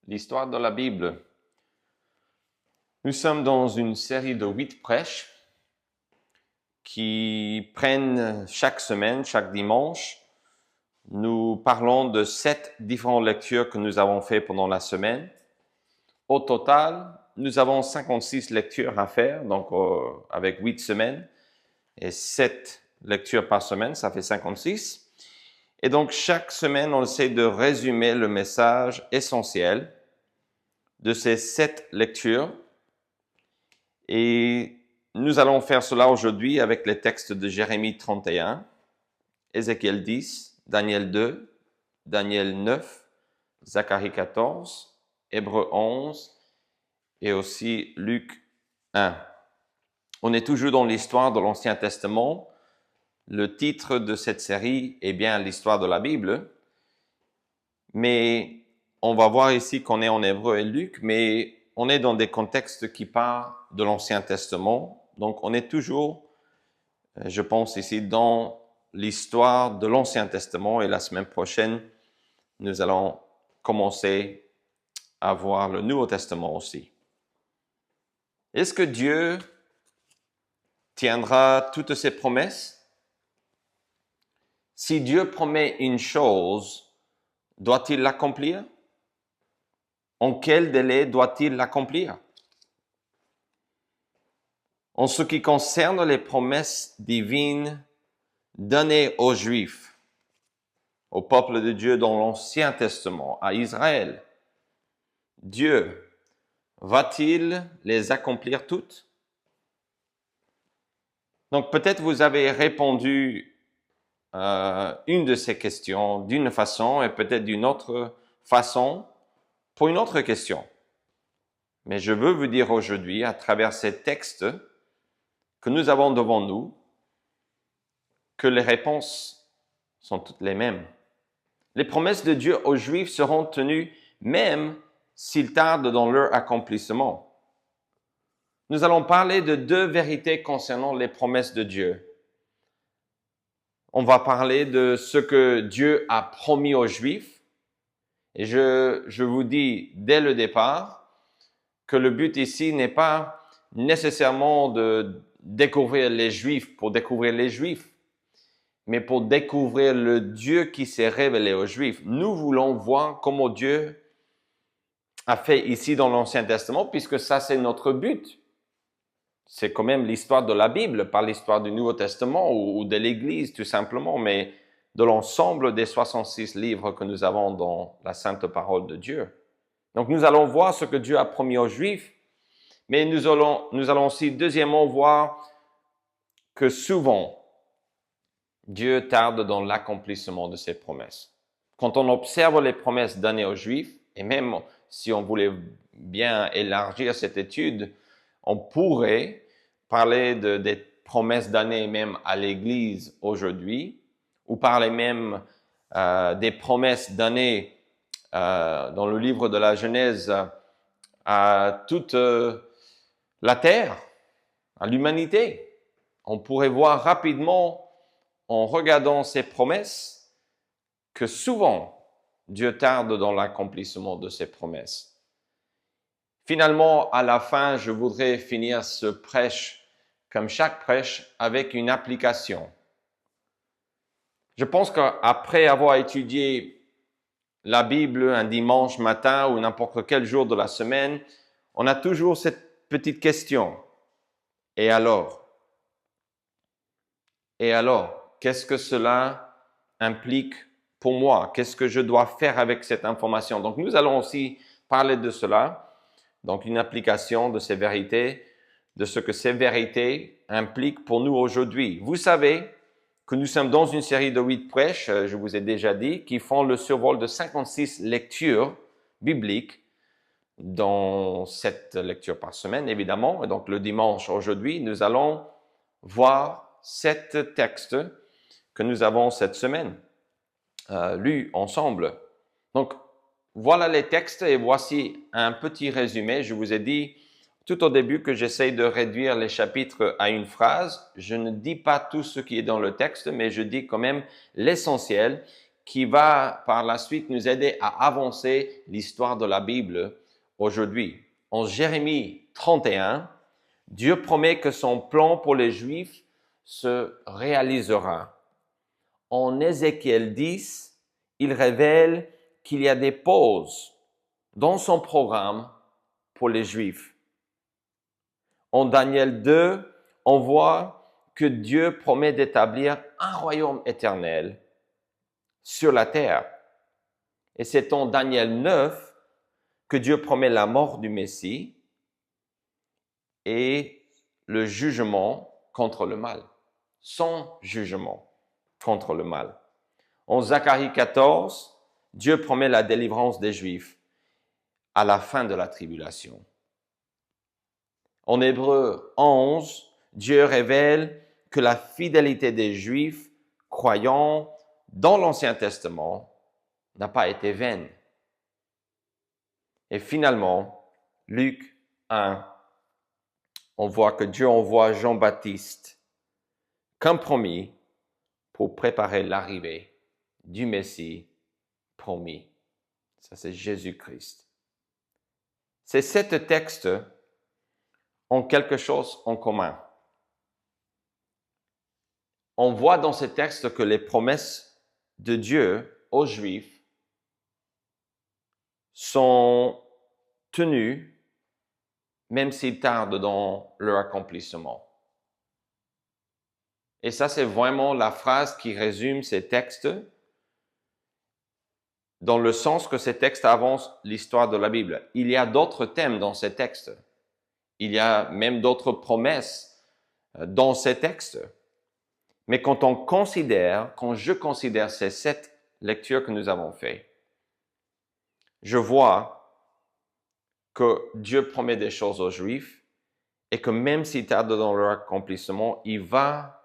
l'histoire de la Bible. Nous sommes dans une série de 8 prêches qui prennent chaque semaine, chaque dimanche. Nous parlons de 7 différentes lectures que nous avons faites pendant la semaine. Au total, nous avons 56 lectures à faire, donc avec 8 semaines et 7 lectures par semaine, ça fait 56. Et donc, chaque semaine, on essaie de résumer le message essentiel de ces 7 lectures. Et nous allons faire cela aujourd'hui avec les textes de Jérémie 31, Ézéchiel 10, Daniel 2, Daniel 9, Zacharie 14, Hébreux 11 et aussi Luc 1. On est toujours dans l'histoire de l'Ancien Testament. Le titre de cette série est bien l'histoire de la Bible, mais on va voir ici qu'on est en Hébreu et Luc, mais on est dans des contextes qui parlent de l'Ancien Testament. Donc, on est toujours, je pense ici, dans l'histoire de l'Ancien Testament et la semaine prochaine, nous allons commencer à voir le Nouveau Testament aussi. Est-ce que Dieu tiendra toutes ses promesses? Si Dieu promet une chose, doit-il l'accomplir? En quel délai doit-il l'accomplir? En ce qui concerne les promesses divines données aux Juifs, au peuple de Dieu dans l'Ancien Testament, à Israël, Dieu va-t-il les accomplir toutes? Donc peut-être vous avez répondu une de ces questions d'une façon et peut-être d'une autre façon pour une autre question. Mais je veux vous dire aujourd'hui, à travers ces textes que nous avons devant nous, que les réponses sont toutes les mêmes. Les promesses de Dieu aux Juifs seront tenues même s'ils tardent dans leur accomplissement. Nous allons parler de 2 vérités concernant les promesses de Dieu. On va parler de ce que Dieu a promis aux Juifs. Et je vous dis dès le départ que le but ici n'est pas nécessairement de découvrir les Juifs pour découvrir les Juifs, mais pour découvrir le Dieu qui s'est révélé aux Juifs. Nous voulons voir comment Dieu a fait ici dans l'Ancien Testament, puisque ça c'est notre but. C'est quand même l'histoire de la Bible, pas l'histoire du Nouveau Testament ou de l'Église tout simplement, mais de l'ensemble des 66 livres que nous avons dans la Sainte Parole de Dieu. Donc nous allons voir ce que Dieu a promis aux Juifs, mais nous allons aussi deuxièmement voir que souvent Dieu tarde dans l'accomplissement de ses promesses. Quand on observe les promesses données aux Juifs, et même si on voulait bien élargir cette étude, on pourrait parler des promesses données même à l'Église aujourd'hui, ou parler même des promesses données dans le livre de la Genèse à toute la terre, à l'humanité. On pourrait voir rapidement, en regardant ces promesses, que souvent Dieu tarde dans l'accomplissement de ses promesses. Finalement, à la fin, je voudrais finir ce prêche, comme chaque prêche, avec une application. Je pense qu'après avoir étudié la Bible un dimanche matin ou n'importe quel jour de la semaine, on a toujours cette petite question. Et alors? Et alors, qu'est-ce que cela implique pour moi? Qu'est-ce que je dois faire avec cette information? Donc, nous allons aussi parler de cela. Donc, une application de ces vérités, de ce que ces vérités impliquent pour nous aujourd'hui. Vous savez que nous sommes dans une série de 8 prêches, je vous ai déjà dit, qui font le survol de 56 lectures bibliques dans 7 lectures par semaine, évidemment. Et donc, le dimanche, aujourd'hui, nous allons voir 7 textes que nous avons cette semaine lus ensemble. Donc, voilà les textes et voici un petit résumé. Je vous ai dit tout au début que j'essaye de réduire les chapitres à une phrase. Je ne dis pas tout ce qui est dans le texte, mais je dis quand même l'essentiel qui va par la suite nous aider à avancer l'histoire de la Bible aujourd'hui. En Jérémie 31, Dieu promet que son plan pour les Juifs se réalisera. En Ézéchiel 10, il révèle qu'il y a des pauses dans son programme pour les Juifs. En Daniel 2, on voit que Dieu promet d'établir un royaume éternel sur la terre. Et c'est en Daniel 9 que Dieu promet la mort du Messie et le jugement contre le mal. Son jugement contre le mal. En Zacharie 14, Dieu promet la délivrance des Juifs à la fin de la tribulation. En Hébreux 11, Dieu révèle que la fidélité des Juifs croyants dans l'Ancien Testament n'a pas été vaine. Et finalement, Luc 1, on voit que Dieu envoie Jean-Baptiste comme promis pour préparer l'arrivée du Messie promis. Ça, c'est Jésus-Christ. Ces 7 textes ont quelque chose en commun. On voit dans ces textes que les promesses de Dieu aux Juifs sont tenues, même s'ils tardent dans leur accomplissement. Et ça, c'est vraiment la phrase qui résume ces textes dans le sens que ces textes avancent l'histoire de la Bible. Il y a d'autres thèmes dans ces textes. Il y a même d'autres promesses dans ces textes. Mais quand je considère ces 7 lectures que nous avons faites, je vois que Dieu promet des choses aux Juifs et que même s'il tarde dans leur accomplissement, il va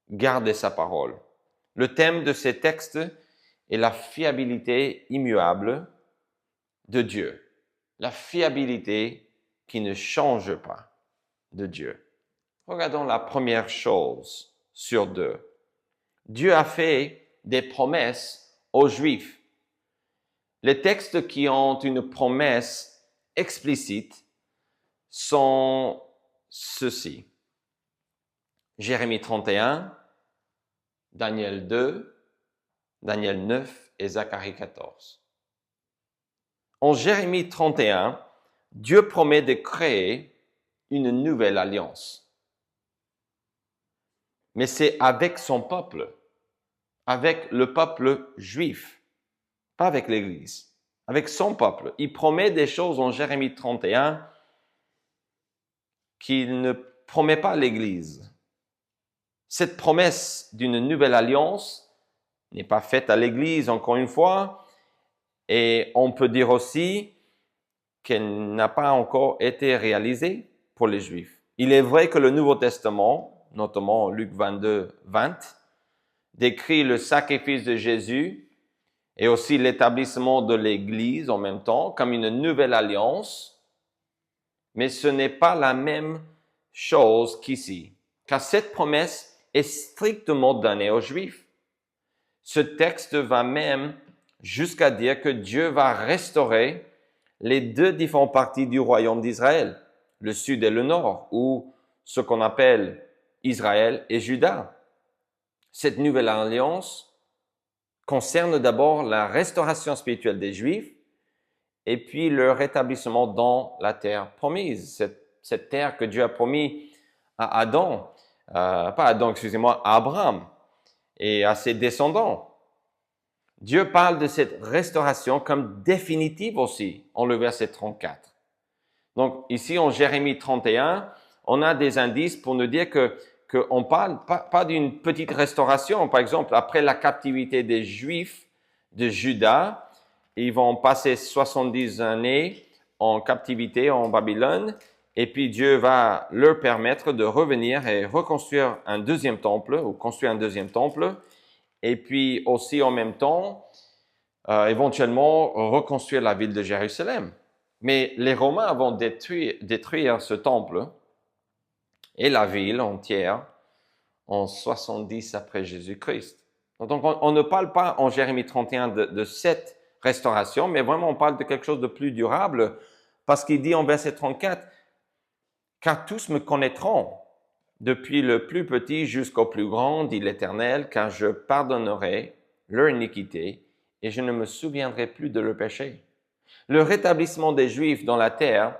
garder sa parole. Le thème de ces textes est la fiabilité immuable de Dieu. La fiabilité qui ne change pas de Dieu. Regardons la première chose sur 2. Dieu a fait des promesses aux Juifs. Les textes qui ont une promesse explicite sont ceux-ci. Jérémie 31, Daniel 2, Daniel 9 et Zacharie 14. En Jérémie 31, Dieu promet de créer une nouvelle alliance. Mais c'est avec son peuple, avec le peuple juif, pas avec l'Église, avec son peuple. Il promet des choses en Jérémie 31 qu'il ne promet pas à l'Église. Cette promesse d'une nouvelle alliance n'est pas faite à l'Église, encore une fois, et on peut dire aussi qu'elle n'a pas encore été réalisée pour les Juifs. Il est vrai que le Nouveau Testament, notamment Luc 22, 20, décrit le sacrifice de Jésus et aussi l'établissement de l'Église en même temps comme une nouvelle alliance, mais ce n'est pas la même chose qu'ici, car cette promesse est strictement donnée aux Juifs. Ce texte va même jusqu'à dire que Dieu va restaurer les 2 différentes parties du royaume d'Israël, le sud et le nord, ou ce qu'on appelle Israël et Juda. Cette nouvelle alliance concerne d'abord la restauration spirituelle des Juifs et puis leur rétablissement dans la terre promise, cette terre que Dieu a promis à à Abraham et à ses descendants. Dieu parle de cette restauration comme définitive aussi, en le verset 34. Donc ici, en Jérémie 31, on a des indices pour nous dire qu'on parle pas d'une petite restauration. Par exemple, après la captivité des Juifs de Juda, ils vont passer 70 années en captivité en Babylone, et puis Dieu va leur permettre de revenir et reconstruire un deuxième temple, ou construire un deuxième temple, et puis aussi en même temps, éventuellement reconstruire la ville de Jérusalem. Mais les Romains vont détruire ce temple et la ville entière en 70 après Jésus-Christ. Donc, on ne parle pas en Jérémie 31 de cette restauration, mais vraiment, on parle de quelque chose de plus durable, parce qu'il dit en verset 34, « Car tous me connaîtront, depuis le plus petit jusqu'au plus grand, dit l'Éternel, car je pardonnerai leur iniquité et je ne me souviendrai plus de leur péché. » Le rétablissement des Juifs dans la terre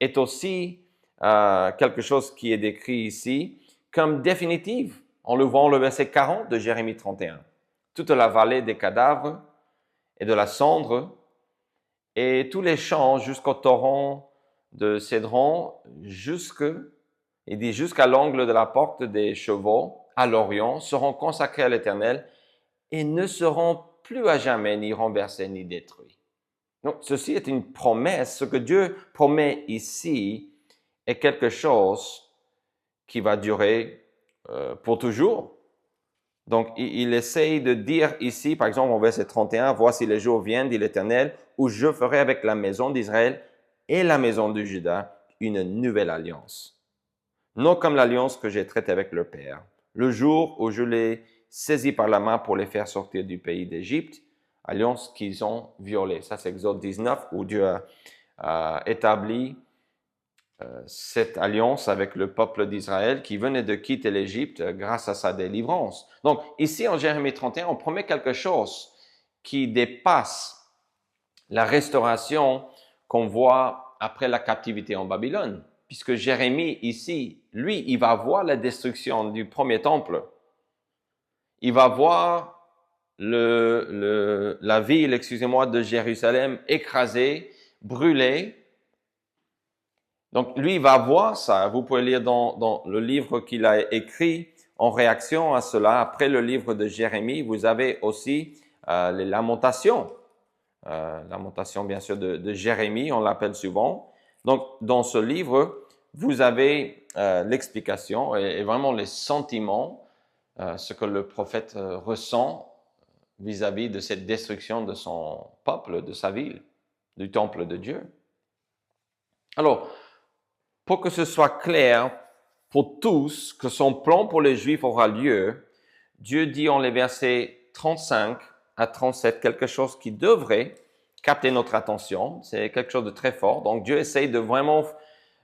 est aussi quelque chose qui est décrit ici comme définitive. On le voit dans le verset 40 de Jérémie 31. Toute la vallée des cadavres et de la cendre et tous les champs jusqu'au torrent de Cédron, il dit jusqu'à l'angle de la porte des chevaux, à l'Orient, seront consacrés à l'Éternel et ne seront plus à jamais ni renversés ni détruits. Donc, ceci est une promesse. Ce que Dieu promet ici est quelque chose qui va durer pour toujours. Donc, il essaye de dire ici, par exemple, au verset 31, « Voici les jours viennent, dit l'Éternel, où je ferai avec la maison d'Israël et la maison de Juda une nouvelle alliance. Non comme l'alliance que j'ai traitée avec leur père, le jour où je les saisis par la main pour les faire sortir du pays d'Égypte, alliance qu'ils ont violée. » Ça, c'est Exode 19, où Dieu a établi cette alliance avec le peuple d'Israël qui venait de quitter l'Égypte grâce à sa délivrance. Donc, ici, en Jérémie 31, on promet quelque chose qui dépasse la restauration qu'on voit après la captivité en Babylone. Puisque Jérémie, ici, lui, il va voir la destruction du premier temple. Il va voir la ville, de Jérusalem écrasée, brûlée. Donc, lui, il va voir ça. Vous pouvez lire dans le livre qu'il a écrit en réaction à cela. Après le livre de Jérémie, vous avez aussi les lamentations. Lamentation, bien sûr, de Jérémie, on l'appelle souvent. Donc, dans ce livre, vous avez l'explication et vraiment les sentiments, ce que le prophète ressent vis-à-vis de cette destruction de son peuple, de sa ville, du temple de Dieu. Alors, pour que ce soit clair pour tous que son plan pour les Juifs aura lieu, Dieu dit en les versets 35 à 37 quelque chose qui devrait capter notre attention. C'est quelque chose de très fort. Donc, Dieu essaye de vraiment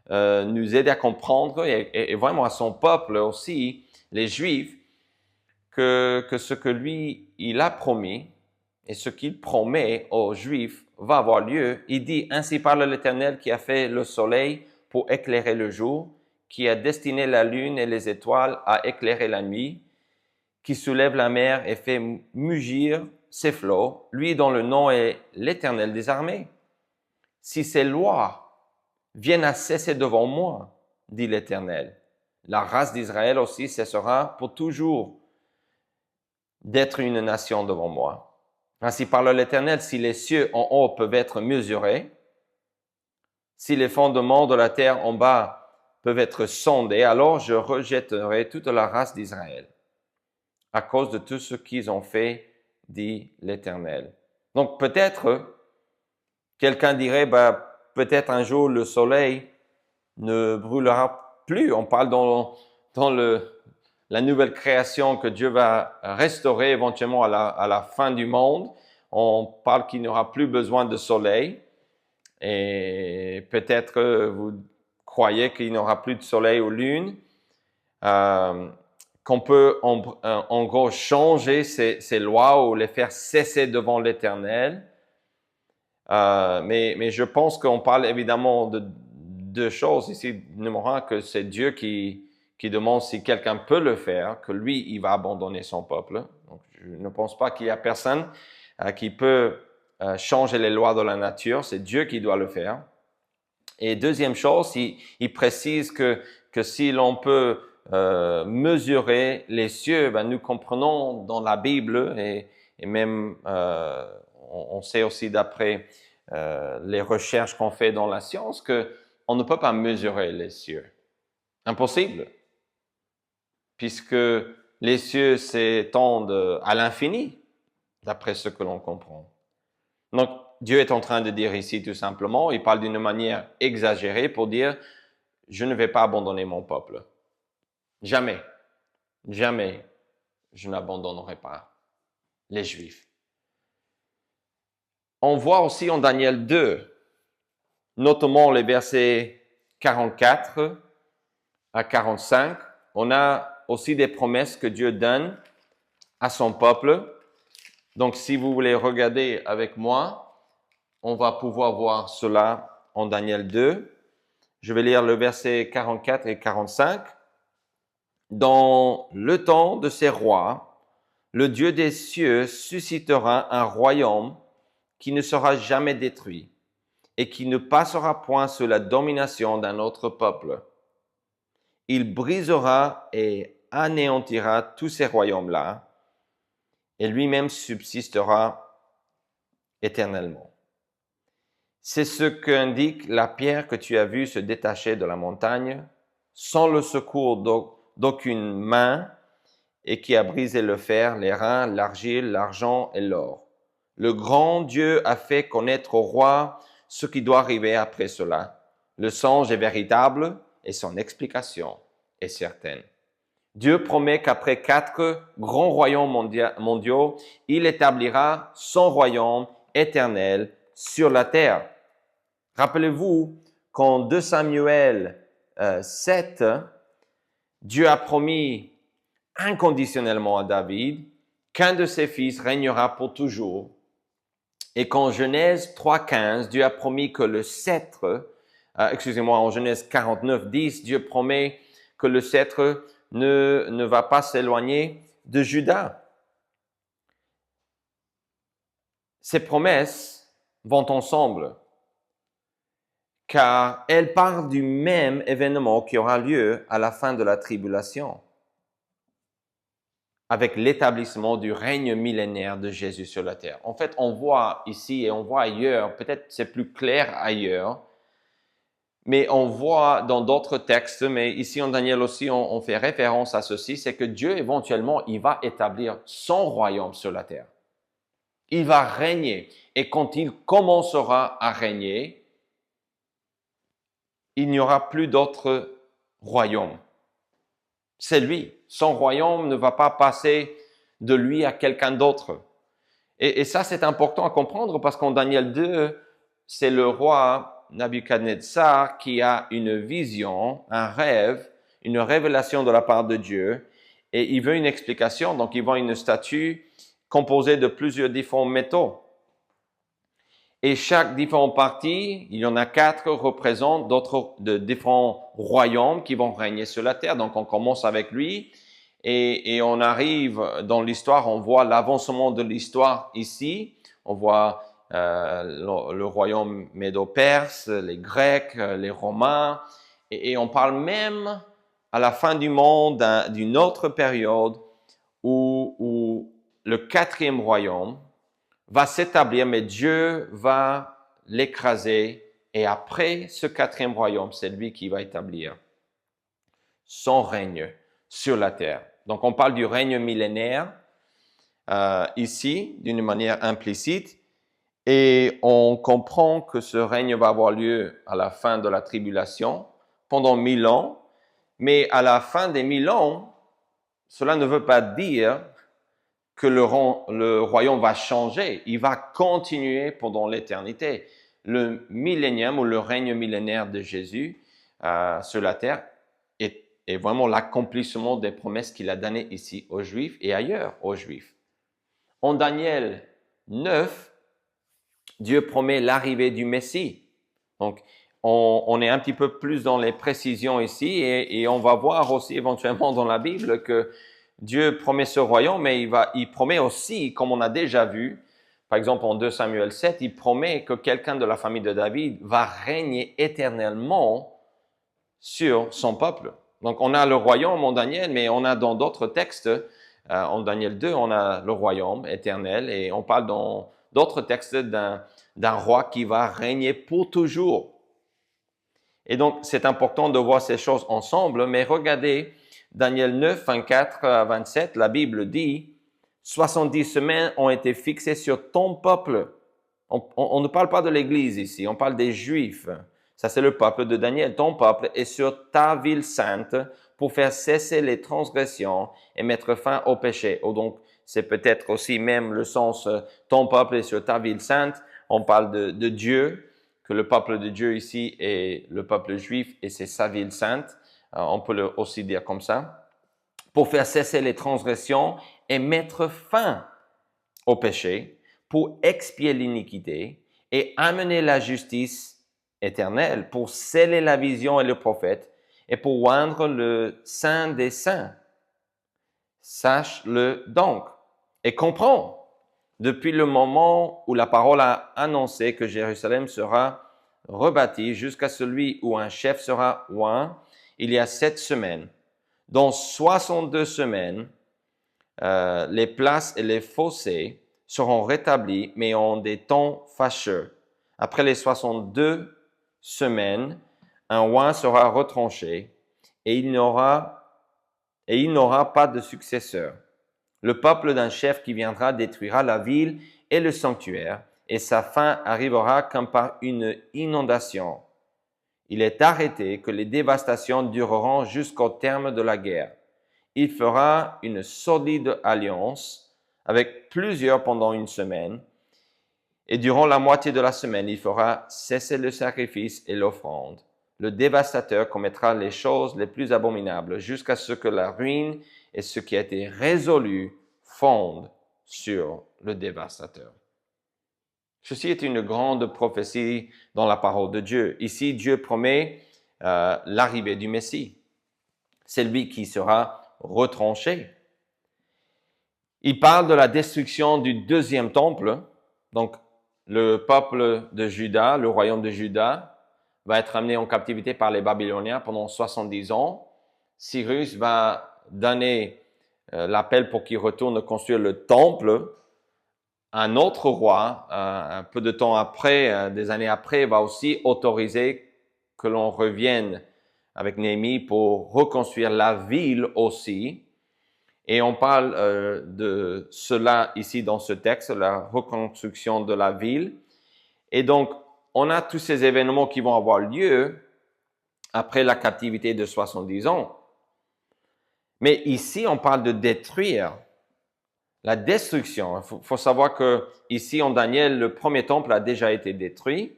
nous aider à comprendre et vraiment à son peuple aussi, les Juifs, que ce que lui, il a promis et ce qu'il promet aux Juifs va avoir lieu. Il dit, « Ainsi parle l'Éternel qui a fait le soleil pour éclairer le jour, qui a destiné la lune et les étoiles à éclairer la nuit, qui soulève la mer et fait mugir ses flots, lui dont le nom est l'Éternel des armées. Si ces lois viennent à cesser devant moi, dit l'Éternel, la race d'Israël aussi cessera pour toujours d'être une nation devant moi. Ainsi parle l'Éternel, si les cieux en haut peuvent être mesurés, si les fondements de la terre en bas peuvent être sondés, alors je rejetterai toute la race d'Israël à cause de tout ce qu'ils ont fait, dit l'Éternel. Donc peut-être, quelqu'un dirait, peut-être un jour le soleil ne brûlera plus. On parle dans la nouvelle création que Dieu va restaurer éventuellement à la fin du monde. On parle qu'il n'y aura plus besoin de soleil. Et peut-être vous croyez qu'il n'y aura plus de soleil ou lune, qu'on peut en gros changer ces lois ou les faire cesser devant l'Éternel. Mais je pense qu'on parle évidemment de deux choses ici. Numéro un, que c'est Dieu qui demande si quelqu'un peut le faire, que lui, il va abandonner son peuple. Donc, je ne pense pas qu'il y a personne qui peut changer les lois de la nature. C'est Dieu qui doit le faire. Et deuxième chose, il précise que si l'on peut mesurer les cieux, nous comprenons dans la Bible et même on sait aussi d'après les recherches qu'on fait dans la science que on ne peut pas mesurer les cieux. Impossible. Puisque les cieux s'étendent à l'infini, d'après ce que l'on comprend. Donc, Dieu est en train de dire ici tout simplement, il parle d'une manière exagérée pour dire, je ne vais pas abandonner mon peuple. Jamais, jamais, je n'abandonnerai pas les Juifs. On voit aussi en Daniel 2, notamment les versets 44 à 45, on a aussi des promesses que Dieu donne à son peuple. Donc, si vous voulez regarder avec moi, on va pouvoir voir cela en Daniel 2. Je vais lire le verset 44 et 45. Dans le temps de ces rois, le Dieu des cieux suscitera un royaume qui ne sera jamais détruit et qui ne passera point sous la domination d'un autre peuple. Il brisera et anéantira tous ces royaumes-là et lui-même subsistera éternellement. C'est ce qu'indique la pierre que tu as vue se détacher de la montagne, sans le secours d'aucune main, et qui a brisé le fer, les reins, l'argile, l'argent et l'or. Le grand Dieu a fait connaître au roi ce qui doit arriver après cela. Le songe est véritable et son explication est certaine. Dieu promet qu'après 4 grands royaumes mondiaux, il établira son royaume éternel sur la terre. Rappelez-vous qu'en 2 Samuel 7, Dieu a promis inconditionnellement à David qu'un de ses fils régnera pour toujours. Et qu'en Genèse 3.15, Dieu a promis que le sceptre, en Genèse 49.10, Dieu promet que le sceptre ne va pas s'éloigner de Juda. Ces promesses vont ensemble, car elles parlent du même événement qui aura lieu à la fin de la tribulation, avec l'établissement du règne millénaire de Jésus sur la terre. En fait, on voit ici et on voit ailleurs, peut-être c'est plus clair ailleurs, mais on voit dans d'autres textes, mais ici en Daniel aussi, on fait référence à ceci, c'est que Dieu éventuellement, il va établir son royaume sur la terre. Il va régner. Et quand il commencera à régner, il n'y aura plus d'autres royaumes. C'est lui. Son royaume ne va pas passer de lui à quelqu'un d'autre. Et ça, c'est important à comprendre parce qu'en Daniel 2, c'est le roi Nabuchodonosor qui a une vision, un rêve, une révélation de la part de Dieu et il veut une explication. Donc, il voit une statue composée de plusieurs différents métaux. Et chaque différente partie, il y en a 4, représente de différents royaumes qui vont régner sur la terre. Donc, on commence avec lui et on arrive dans l'histoire, on voit l'avancement de l'histoire ici. On voit le royaume médo-perse, les Grecs, les Romains. Et on parle même à la fin du monde d'une autre période où le 4e royaume va s'établir, mais Dieu va l'écraser. Et après ce 4e royaume, c'est lui qui va établir son règne sur la terre. Donc, on parle du règne millénaire ici, d'une manière implicite. Et on comprend que ce règne va avoir lieu à la fin de la tribulation, pendant 1000 ans. Mais à la fin des 1000 ans, cela ne veut pas dire que le royaume va changer. Il va continuer pendant l'éternité. Le millénium ou le règne millénaire de Jésus sur la terre est vraiment l'accomplissement des promesses qu'il a données ici aux Juifs et ailleurs aux Juifs. En Daniel 9, Dieu promet l'arrivée du Messie. Donc, on est un petit peu plus dans les précisions ici et on va voir aussi éventuellement dans la Bible que Dieu promet ce royaume, mais il promet aussi, comme on a déjà vu, par exemple en 2 Samuel 7, il promet que quelqu'un de la famille de David va régner éternellement sur son peuple. Donc on a le royaume en Daniel, mais on a dans d'autres textes, en Daniel 2, on a le royaume éternel et on parle dans d'autres textes d'un roi qui va régner pour toujours. Et donc c'est important de voir ces choses ensemble, mais regardez, Daniel 9, 24 à 27, la Bible dit « 70 semaines ont été fixées sur ton peuple ». On ne parle pas de l'Église ici, on parle des Juifs. Ça, c'est le peuple de Daniel. Ton peuple est sur ta ville sainte pour faire cesser les transgressions et mettre fin au péché. Donc, c'est peut-être aussi même le sens ton peuple est sur ta ville sainte. On parle de Dieu, que le peuple de Dieu ici est le peuple juif et c'est sa ville sainte. On peut le aussi dire comme ça. Pour faire cesser les transgressions et mettre fin au péché, pour expier l'iniquité et amener la justice éternelle, pour sceller la vision et le prophète, et pour oindre le Saint des Saints. Sache-le donc et comprends. Depuis le moment où la parole a annoncé que Jérusalem sera rebâtie jusqu'à celui où un chef sera oint, il y a 7 semaines. Dans 62 semaines, les places et les fossés seront rétablis, mais en des temps fâcheux. Après les 62 semaines, un oint sera retranché et il n'aura pas de successeur. Le peuple d'un chef qui viendra détruira la ville et le sanctuaire, et sa fin arrivera comme par une inondation. Il est arrêté que les dévastations dureront jusqu'au terme de la guerre. Il fera une solide alliance avec plusieurs pendant une semaine, et durant la moitié de la semaine, il fera cesser le sacrifice et l'offrande. Le dévastateur commettra les choses les plus abominables jusqu'à ce que la ruine et ce qui a été résolu fondent sur le dévastateur. Ceci est une grande prophétie dans la parole de Dieu. Ici, Dieu promet l'arrivée du Messie. C'est lui qui sera retranché. Il parle de la destruction du deuxième temple. Donc, le peuple de Juda, le royaume de Juda, va être amené en captivité par les Babyloniens pendant 70 ans. Cyrus va donner l'appel pour qu'il retourne construire le temple. Un autre roi, un peu de temps après, des années après, va aussi autoriser que l'on revienne avec Néhémie pour reconstruire la ville aussi. Et on parle de cela ici dans ce texte, la reconstruction de la ville. Et donc, on a tous ces événements qui vont avoir lieu après la captivité de 70 ans. Mais ici, on parle de détruire. La destruction. Il faut savoir que ici, en Daniel, le premier temple a déjà été détruit.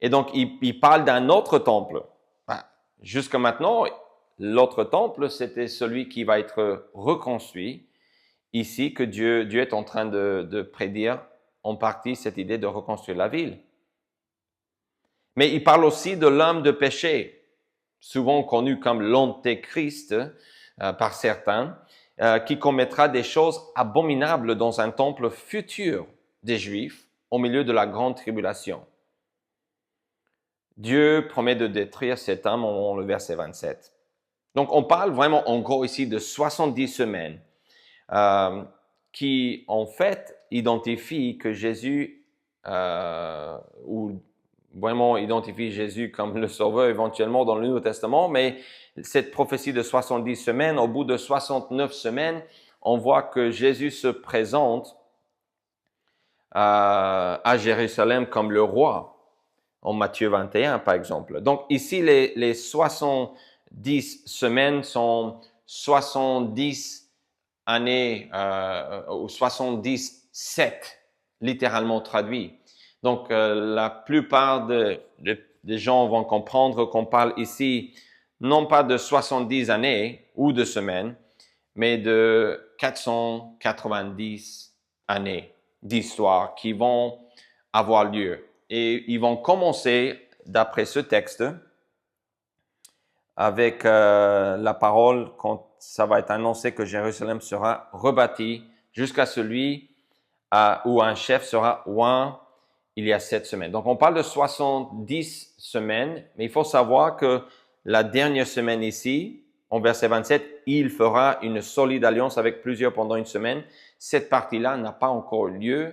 Et donc, il parle d'un autre temple. Jusqu'à maintenant, l'autre temple, c'était celui qui va être reconstruit. Ici, que Dieu est en train de prédire en partie cette idée de reconstruire la ville. Mais il parle aussi de l'homme de péché, souvent connu comme l'antéchrist par certains, qui commettra des choses abominables dans un temple futur des Juifs au milieu de la grande tribulation. Dieu promet de détruire cet homme en le verset 27. Donc, on parle vraiment en gros ici de 70 semaines qui, en fait, identifient que Jésus, ou vraiment identifie Jésus comme le sauveur éventuellement dans le Nouveau Testament, mais cette prophétie de 70 semaines, au bout de 69 semaines, on voit que Jésus se présente à Jérusalem comme le roi, en Matthieu 21 par exemple. Donc ici, les 70 semaines sont 70 années, ou 77, littéralement traduit. Donc, la plupart des gens vont comprendre qu'on parle ici non pas de 70 années ou de semaines, mais de 490 années d'histoire qui vont avoir lieu. Et ils vont commencer, d'après ce texte, avec la parole quand ça va être annoncé que Jérusalem sera rebâtie jusqu'à celui où un chef sera oint il y a 7 semaines. Donc, on parle de 70 semaines, mais il faut savoir que la dernière semaine ici, en verset 27, il fera une solide alliance avec plusieurs pendant une semaine. Cette partie-là n'a pas encore lieu.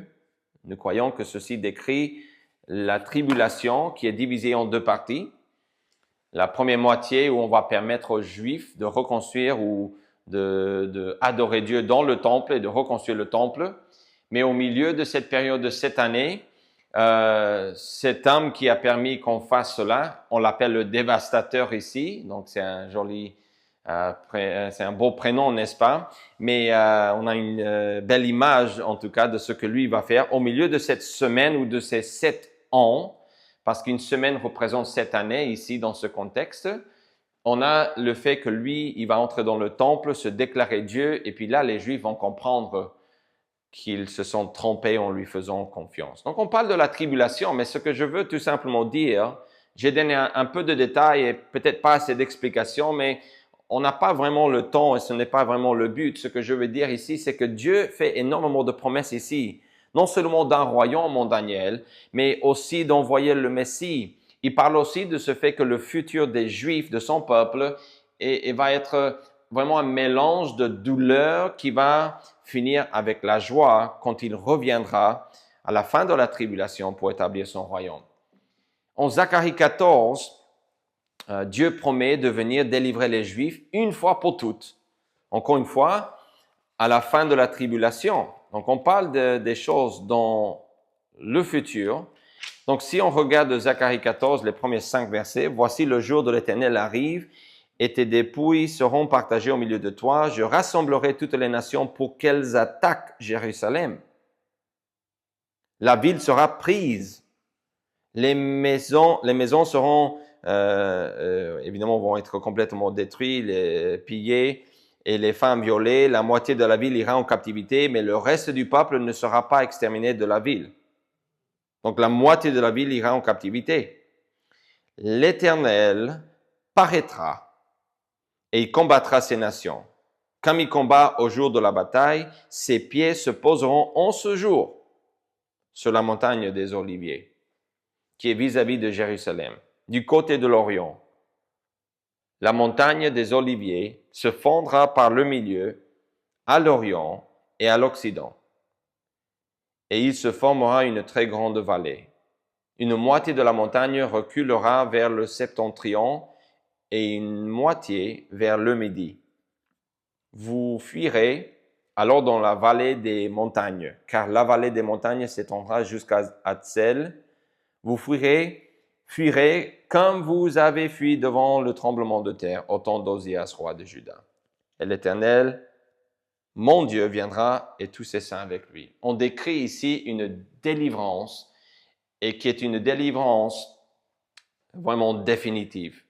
Nous croyons que ceci décrit la tribulation qui est divisée en 2 parties. La première moitié où on va permettre aux Juifs de reconstruire ou de adorer Dieu dans le temple et de reconstruire le temple. Mais au milieu de cette période de 7 années, cet homme qui a permis qu'on fasse cela, on l'appelle le dévastateur ici, donc c'est un joli C'est un beau prénom, n'est-ce pas? Mais on a une belle image, en tout cas, de ce que lui va faire au milieu de cette semaine ou de ces 7 ans, parce qu'une semaine représente 7 années ici dans ce contexte. On a le fait que lui, il va entrer dans le temple, se déclarer Dieu, et puis là, les Juifs vont comprendre qu'ils se sont trompés en lui faisant confiance. Donc, on parle de la tribulation, mais ce que je veux tout simplement dire, j'ai donné un peu de détails et peut-être pas assez d'explications, mais on n'a pas vraiment le temps et ce n'est pas vraiment le but. Ce que je veux dire ici, c'est que Dieu fait énormément de promesses ici, non seulement d'un royaume en Daniel, mais aussi d'envoyer le Messie. Il parle aussi de ce fait que le futur des Juifs, de son peuple, va être vraiment un mélange de douleur qui va finir avec la joie quand il reviendra à la fin de la tribulation pour établir son royaume. En Zacharie 14, Dieu promet de venir délivrer les Juifs une fois pour toutes. Encore une fois, à la fin de la tribulation. Donc, on parle des choses dans le futur. Donc, si on regarde Zacharie 14, les premiers 5 versets, « Voici le jour de l'Éternel arrive, et tes dépouilles seront partagées au milieu de toi. Je rassemblerai toutes les nations pour qu'elles attaquent Jérusalem. La ville sera prise. Les maisons seront, évidemment, vont être complètement détruites, pillées, et les femmes violées. La moitié de la ville ira en captivité, mais le reste du peuple ne sera pas exterminé de la ville. » Donc, la moitié de la ville ira en captivité. « L'Éternel paraîtra et il combattra ces nations. Comme il combat au jour de la bataille, ses pieds se poseront en ce jour sur la montagne des Oliviers, qui est vis-à-vis de Jérusalem, du côté de l'Orient. La montagne des Oliviers se fondra par le milieu, à l'Orient et à l'Occident. Et il se formera une très grande vallée. Une moitié de la montagne reculera vers le septentrion et une moitié vers le midi. Vous fuirez alors dans la vallée des montagnes, car la vallée des montagnes s'étendra jusqu'à Hatzel. Vous fuirez comme vous avez fui devant le tremblement de terre au temps d'Osias, roi de Juda. Et l'Éternel, mon Dieu, viendra et tous ses saints avec lui. On décrit ici une délivrance, et qui est une délivrance vraiment définitive.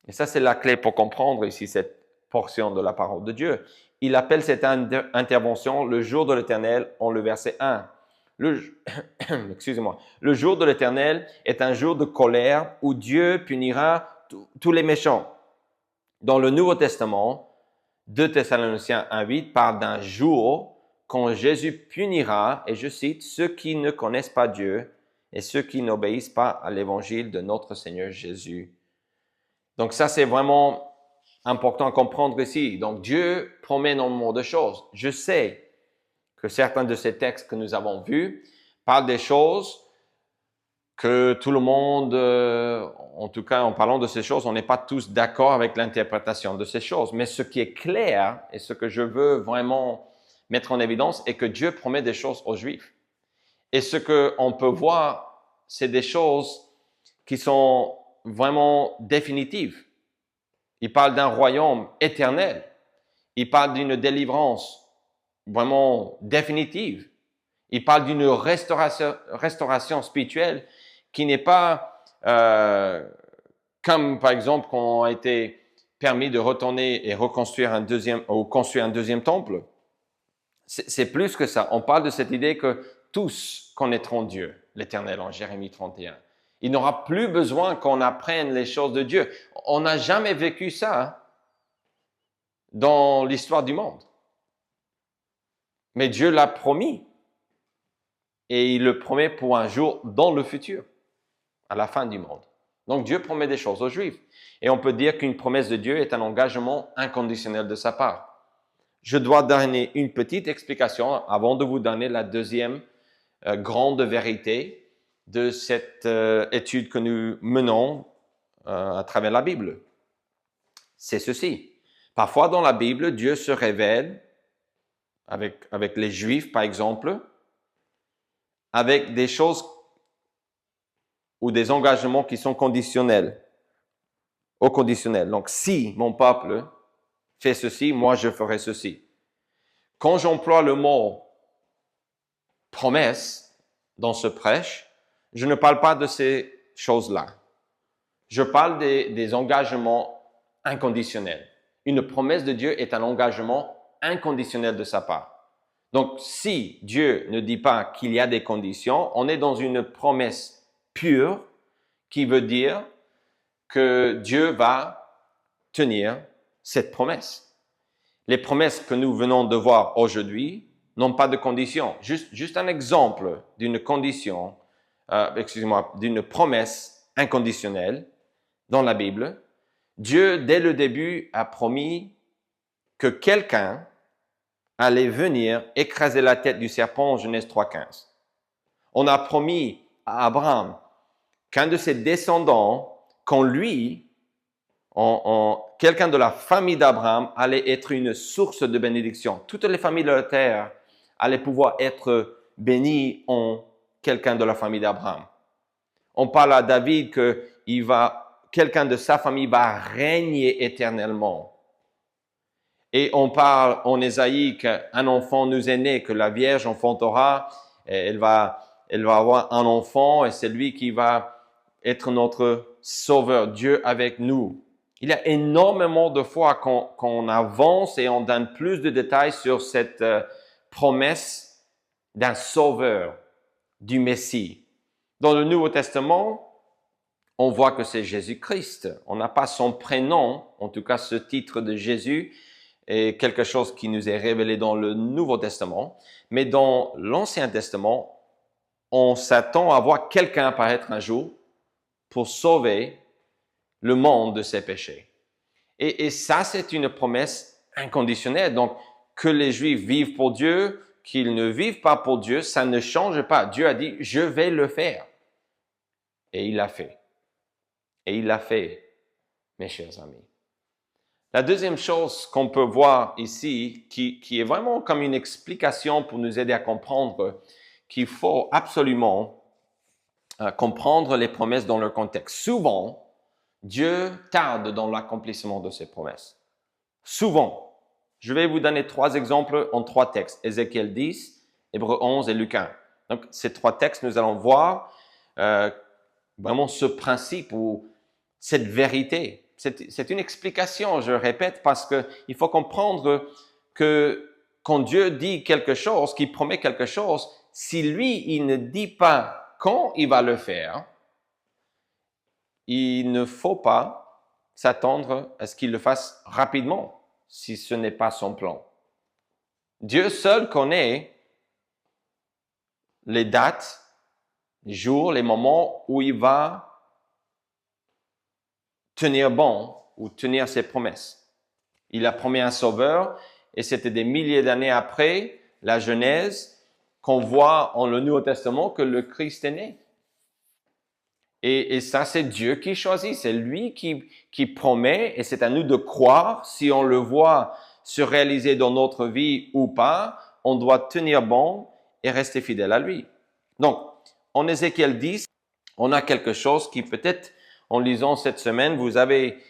Et ça, c'est la clé pour comprendre ici cette portion de la parole de Dieu. Il appelle cette intervention le jour de l'Éternel en le verset 1. Excusez-moi. Le jour de l'Éternel est un jour de colère où Dieu punira tous les méchants. Dans le Nouveau Testament, 2 Thessaloniciens 1:8 parle d'un jour quand Jésus punira, et je cite, ceux qui ne connaissent pas Dieu et ceux qui n'obéissent pas à l'évangile de notre Seigneur Jésus. Donc ça, c'est vraiment important à comprendre ici. Donc Dieu promet énormément de choses. Je sais que certains de ces textes que nous avons vus parlent des choses que tout le monde, en tout cas en parlant de ces choses, on n'est pas tous d'accord avec l'interprétation de ces choses. Mais ce qui est clair et ce que je veux vraiment mettre en évidence est que Dieu promet des choses aux Juifs. Et ce qu'on peut voir, c'est des choses qui sont vraiment définitives. Il parle d'un royaume éternel. Il parle d'une délivrance vraiment définitive. Il parle d'une restauration spirituelle qui n'est pas comme, par exemple, quand on a été permis de retourner et reconstruire construire un deuxième temple. C'est plus que ça. On parle de cette idée que tous connaîtront Dieu, l'Éternel, en Jérémie 31. Il n'aura plus besoin qu'on apprenne les choses de Dieu. On n'a jamais vécu ça dans l'histoire du monde. Mais Dieu l'a promis. Et il le promet pour un jour dans le futur, à la fin du monde. Donc Dieu promet des choses aux Juifs. Et on peut dire qu'une promesse de Dieu est un engagement inconditionnel de sa part. Je dois donner une petite explication avant de vous donner la deuxième grande vérité de cette étude que nous menons à travers la Bible. C'est ceci. Parfois dans la Bible, Dieu se révèle avec les Juifs, par exemple, avec des choses ou des engagements qui sont conditionnels, au conditionnel. Donc, si mon peuple fais ceci, moi je ferai ceci. Quand j'emploie le mot promesse dans ce prêche, je ne parle pas de ces choses-là. Je parle des engagements inconditionnels. Une promesse de Dieu est un engagement inconditionnel de sa part. Donc, si Dieu ne dit pas qu'il y a des conditions, on est dans une promesse pure qui veut dire que Dieu va tenir cette promesse. Les promesses que nous venons de voir aujourd'hui n'ont pas de conditions. Juste un exemple d'une condition, d'une promesse inconditionnelle dans la Bible. Dieu, dès le début, a promis que quelqu'un allait venir écraser la tête du serpent en Genèse 3,15. On a promis à Abraham qu'un de ses descendants, quand lui, quelqu'un de la famille d'Abraham, allait être une source de bénédiction. Toutes les familles de la terre allaient pouvoir être bénies en quelqu'un de la famille d'Abraham. On parle à David que quelqu'un de sa famille va régner éternellement. Et on parle en Ésaïe qu'un enfant nous est né, que la Vierge enfantera, elle va avoir un enfant et c'est lui qui va être notre sauveur, Dieu avec nous. Il y a énormément de fois qu'on avance et on donne plus de détails sur cette promesse d'un sauveur, du Messie. Dans le Nouveau Testament, on voit que c'est Jésus-Christ. On n'a pas son prénom, en tout cas ce titre de Jésus est quelque chose qui nous est révélé dans le Nouveau Testament. Mais dans l'Ancien Testament, on s'attend à voir quelqu'un apparaître un jour pour sauver le monde de ses péchés. Et ça, c'est une promesse inconditionnelle. Donc, que les Juifs vivent pour Dieu, qu'ils ne vivent pas pour Dieu, ça ne change pas. Dieu a dit, je vais le faire. Et il l'a fait. Et il l'a fait, mes chers amis. La deuxième chose qu'on peut voir ici, qui est vraiment comme une explication pour nous aider à comprendre qu'il faut absolument comprendre les promesses dans leur contexte. Souvent, Dieu tarde dans l'accomplissement de ses promesses. Souvent. Je vais vous donner 3 exemples en 3 textes. Ézéchiel 10, Hébreux 11 et Luc 1. Donc, ces 3 textes, nous allons voir vraiment ce principe ou cette vérité. C'est une explication, je répète, parce qu'il faut comprendre que quand Dieu dit quelque chose, qu'il promet quelque chose, si lui, il ne dit pas quand il va le faire, il ne faut pas s'attendre à ce qu'il le fasse rapidement, si ce n'est pas son plan. Dieu seul connaît les dates, les jours, les moments où il va tenir bon ou tenir ses promesses. Il a promis un sauveur et c'était des milliers d'années après la Genèse qu'on voit en le Nouveau Testament que le Christ est né. Et ça, c'est Dieu qui choisit, c'est lui qui promet et c'est à nous de croire si on le voit se réaliser dans notre vie ou pas, on doit tenir bon et rester fidèle à lui. Donc, en Ézéchiel 10, on a quelque chose qui peut-être, en lisant cette semaine, vous avez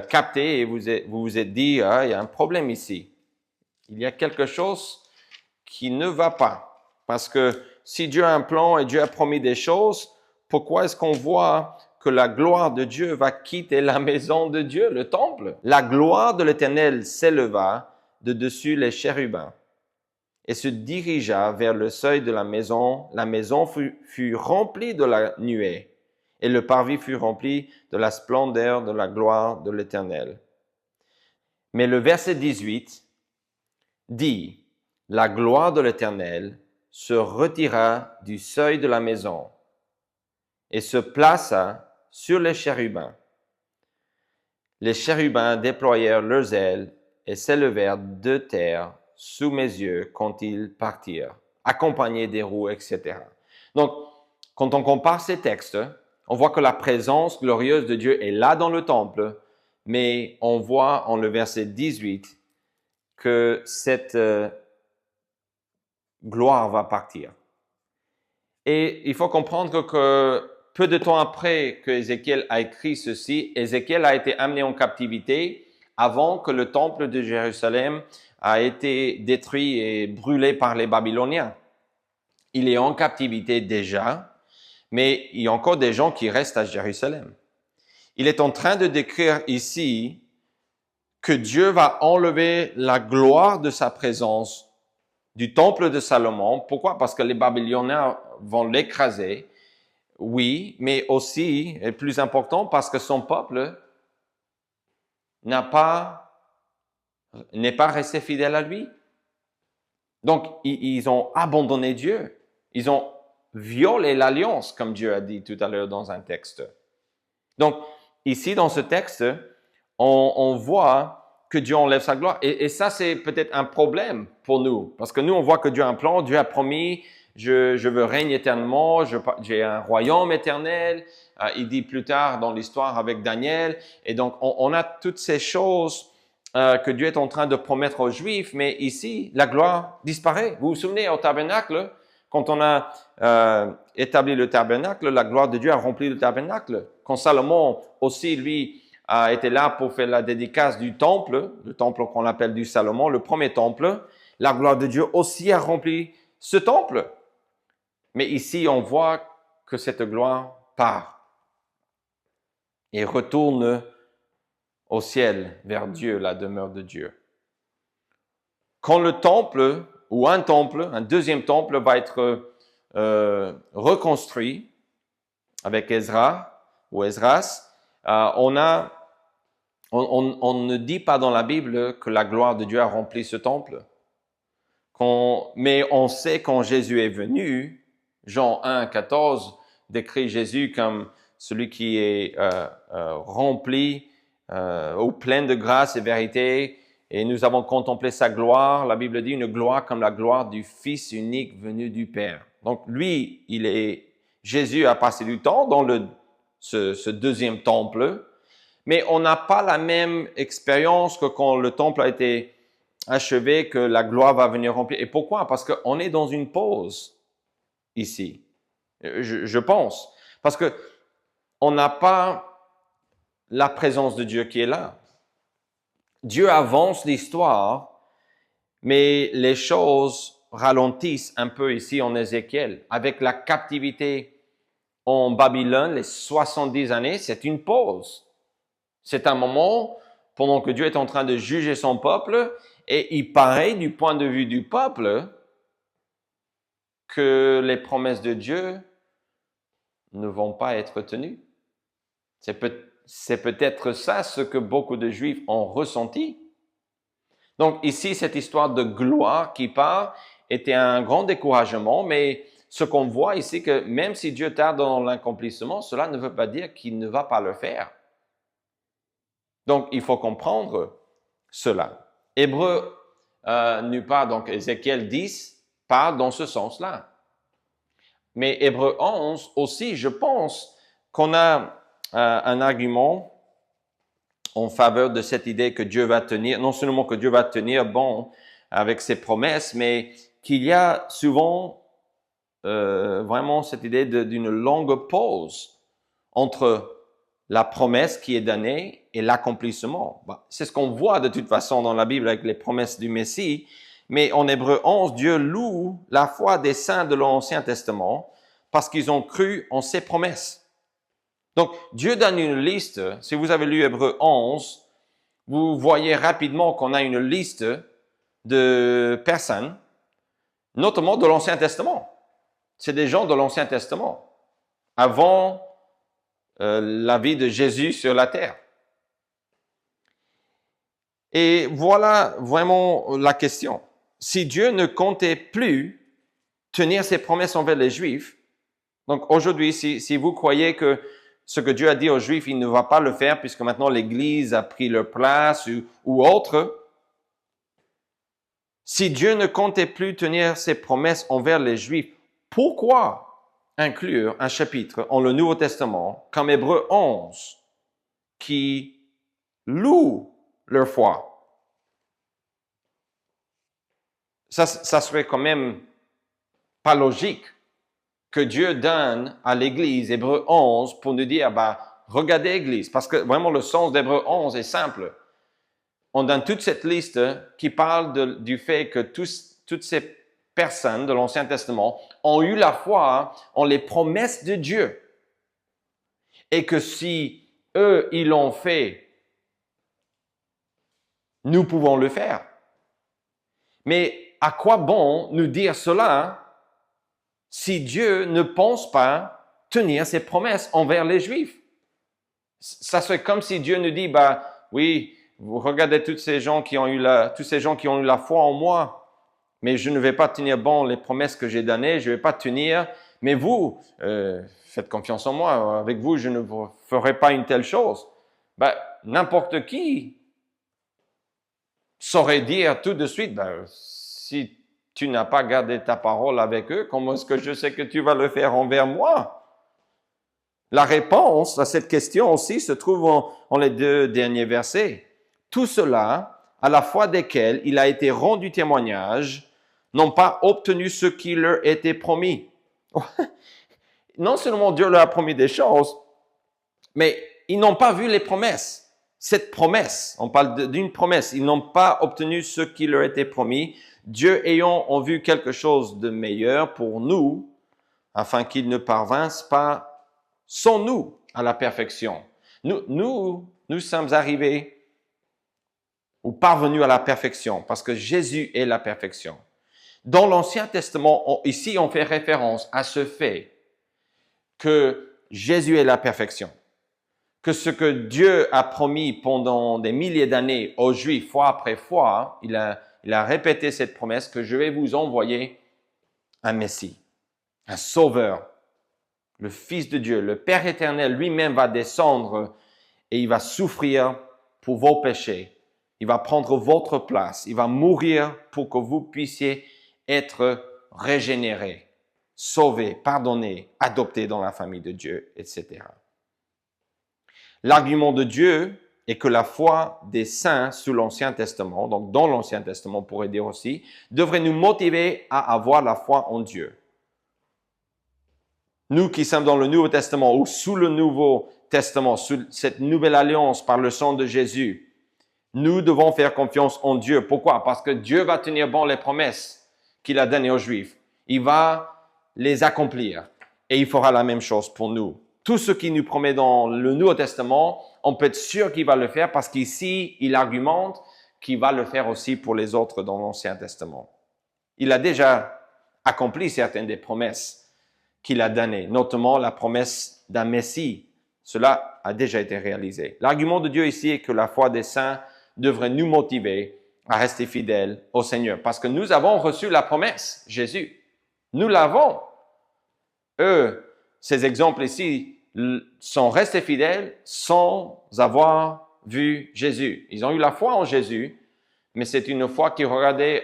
capté et vous vous êtes dit, ah, il y a un problème ici. Il y a quelque chose qui ne va pas. Parce que si Dieu a un plan et Dieu a promis des choses, pourquoi est-ce qu'on voit que la gloire de Dieu va quitter la maison de Dieu, le temple? La gloire de l'Éternel s'éleva de dessus les chérubins et se dirigea vers le seuil de la maison. La maison fut remplie de la nuée et le parvis fut rempli de la splendeur de la gloire de l'Éternel. Mais le verset 18 dit, « La gloire de l'Éternel se retira du seuil de la maison et se plaça sur les chérubins. Les chérubins déployèrent leurs ailes et s'élevèrent de terre sous mes yeux quand ils partirent, accompagnés des roues, etc. » Donc, quand on compare ces textes, on voit que la présence glorieuse de Dieu est là dans le temple, mais on voit en le verset 18 que cette gloire va partir. Et il faut comprendre que peu de temps après que Ézéchiel a écrit ceci, Ézéchiel a été amené en captivité avant que le temple de Jérusalem a été détruit et brûlé par les Babyloniens. Il est en captivité déjà, mais il y a encore des gens qui restent à Jérusalem. Il est en train de décrire ici que Dieu va enlever la gloire de sa présence du temple de Salomon. Pourquoi? Parce que les Babyloniens vont l'écraser, oui, mais aussi, et plus important, parce que son peuple n'est pas resté fidèle à lui. Donc, ils ont abandonné Dieu. Ils ont violé l'alliance, comme Dieu a dit tout à l'heure dans un texte. Donc, ici, dans ce texte, on voit que Dieu enlève sa gloire. Et ça, c'est peut-être un problème pour nous. Parce que nous, on voit que Dieu a un plan. Dieu a promis, je veux régner éternellement, j'ai un royaume éternel. Il dit plus tard dans l'histoire avec Daniel. Et donc, on a toutes ces choses que Dieu est en train de promettre aux Juifs. Mais ici, la gloire disparaît. Vous vous souvenez, au tabernacle, quand on a établi le tabernacle, la gloire de Dieu a rempli le tabernacle. Quand Salomon aussi, lui, a été là pour faire la dédicace du temple, le temple qu'on appelle du Salomon, le premier temple, la gloire de Dieu aussi a rempli ce temple. Mais ici, on voit que cette gloire part et retourne au ciel, vers Dieu, la demeure de Dieu. Quand le temple, ou un deuxième temple va être reconstruit avec Ezra ou Esdras, on ne dit pas dans la Bible que la gloire de Dieu a rempli ce temple. Mais on sait quand Jésus est venu, Jean 1, 14 décrit Jésus comme celui qui est rempli ou plein de grâce et vérité. Et nous avons contemplé sa gloire. La Bible dit une gloire comme la gloire du Fils unique venu du Père. Donc lui, Jésus a passé du temps dans ce deuxième temple. Mais on n'a pas la même expérience que quand le temple a été achevé, que la gloire va venir remplir. Et pourquoi? Parce qu'on est dans une pause ici, je pense. Parce que on n'a pas la présence de Dieu qui est là. Dieu avance l'histoire, mais les choses ralentissent un peu ici en Ézéchiel. Avec la captivité en Babylone, les 70 années, c'est une pause. C'est un moment pendant que Dieu est en train de juger son peuple et il paraît du point de vue du peuple que les promesses de Dieu ne vont pas être tenues. C'est peut-être ça ce que beaucoup de Juifs ont ressenti. Donc ici, cette histoire de gloire qui part était un grand découragement, mais ce qu'on voit ici, que même si Dieu tarde dans l'accomplissement, cela ne veut pas dire qu'il ne va pas le faire. Donc, il faut comprendre cela. Hébreu donc Ézéchiel 10 parle dans ce sens-là. Mais Hébreu 11 aussi, je pense qu'on a un argument en faveur de cette idée que Dieu va tenir, non seulement que Dieu va tenir bon avec ses promesses, mais qu'il y a souvent vraiment cette idée d'une longue pause entre la promesse qui est donnée et l'accomplissement. C'est ce qu'on voit de toute façon dans la Bible avec les promesses du Messie, mais en Hébreu 11, Dieu loue la foi des saints de l'Ancien Testament parce qu'ils ont cru en ses promesses. Donc, Dieu donne une liste. Si vous avez lu Hébreu 11, vous voyez rapidement qu'on a une liste de personnes, notamment de l'Ancien Testament. C'est des gens de l'Ancien Testament, avant la vie de Jésus sur la terre. Et voilà vraiment la question. Si Dieu ne comptait plus tenir ses promesses envers les Juifs, donc aujourd'hui, si vous croyez que ce que Dieu a dit aux Juifs, il ne va pas le faire puisque maintenant l'Église a pris leur place ou autre, si Dieu ne comptait plus tenir ses promesses envers les Juifs, pourquoi inclure un chapitre en le Nouveau Testament comme Hébreu 11 qui loue leur foi? Ça serait quand même pas logique que Dieu donne à l'Église Hébreu 11 pour nous dire, regardez l'Église, parce que vraiment le sens d'Hébreu 11 est simple. on donne toute cette liste qui parle du fait que toutes ces personnes de l'Ancien Testament ont eu la foi en les promesses de Dieu. Et que si eux, ils l'ont fait, nous pouvons le faire. Mais à quoi bon nous dire cela si Dieu ne pense pas tenir ses promesses envers les Juifs? Ça serait comme si Dieu nous dit, oui, vous regardez tous ces gens qui ont eu la foi en moi, mais je ne vais pas tenir bon les promesses que j'ai données, je ne vais pas tenir, mais vous, faites confiance en moi, avec vous, je ne vous ferai pas une telle chose. N'importe qui saurait dire tout de suite, si tu n'as pas gardé ta parole avec eux, comment est-ce que je sais que tu vas le faire envers moi? La réponse à cette question aussi se trouve en les 2 derniers versets. Tout cela, à la foi desquels il a été rendu témoignage, n'ont pas obtenu ce qui leur était promis. Non seulement Dieu leur a promis des choses, mais ils n'ont pas vu les promesses. Cette promesse, on parle d'une promesse, ils n'ont pas obtenu ce qui leur était promis. Dieu ayant vu quelque chose de meilleur pour nous, afin qu'ils ne parvinssent pas sans nous à la perfection. Nous sommes arrivés ou parvenus à la perfection parce que Jésus est la perfection. Dans l'Ancien Testament, ici on fait référence à ce fait que Jésus est la perfection. Que ce que Dieu a promis pendant des milliers d'années aux Juifs, fois après fois, il a répété cette promesse que je vais vous envoyer un Messie, un Sauveur. Le Fils de Dieu, le Père éternel lui-même va descendre et il va souffrir pour vos péchés. Il va prendre votre place. Il va mourir pour que vous puissiez être régénérés, sauvés, pardonnés, adoptés dans la famille de Dieu, etc. L'argument de Dieu est que la foi des saints sous l'Ancien Testament, donc dans l'Ancien Testament on pourrait dire aussi, devrait nous motiver à avoir la foi en Dieu. Nous qui sommes dans le Nouveau Testament ou sous le Nouveau Testament, sous cette nouvelle alliance par le sang de Jésus, nous devons faire confiance en Dieu. Pourquoi? Parce que Dieu va tenir bon les promesses qu'il a données aux Juifs. Il va les accomplir et il fera la même chose pour nous. Tout ce qu'il nous promet dans le Nouveau Testament, on peut être sûr qu'il va le faire parce qu'ici, il argumente qu'il va le faire aussi pour les autres dans l'Ancien Testament. Il a déjà accompli certaines des promesses qu'il a donné, notamment la promesse d'un Messie. Cela a déjà été réalisé. L'argument de Dieu ici est que la foi des saints devrait nous motiver à rester fidèles au Seigneur, parce que nous avons reçu la promesse, Jésus. Nous l'avons. Eux, ces exemples ici, sont restés fidèles sans avoir vu Jésus. Ils ont eu la foi en Jésus, mais c'est une foi qui regardait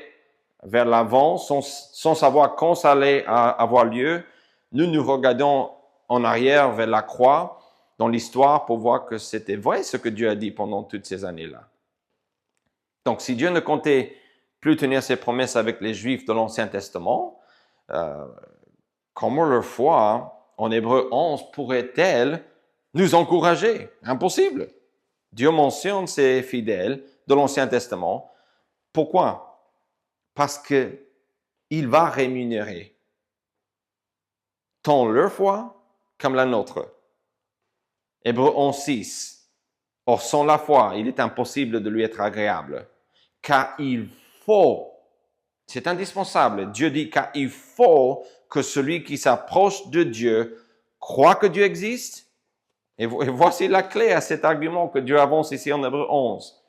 vers l'avant sans savoir quand ça allait avoir lieu. Nous regardons en arrière vers la croix dans l'histoire pour voir que c'était vrai ce que Dieu a dit pendant toutes ces années-là. Donc, si Dieu ne comptait plus tenir ses promesses avec les Juifs de l'Ancien Testament, comment leur foi en Hébreux 11 pourrait-elle nous encourager? Impossible. Dieu mentionne ses fidèles de l'Ancien Testament. Pourquoi? Parce qu'il va rémunérer tant leur foi comme la nôtre. Hébreux 11:6. Or, sans la foi, il est impossible de lui être agréable, car il faut, c'est indispensable, Dieu dit, car il faut que celui qui s'approche de Dieu croit que Dieu existe. Et voici la clé à cet argument que Dieu avance ici en Hébreux 11.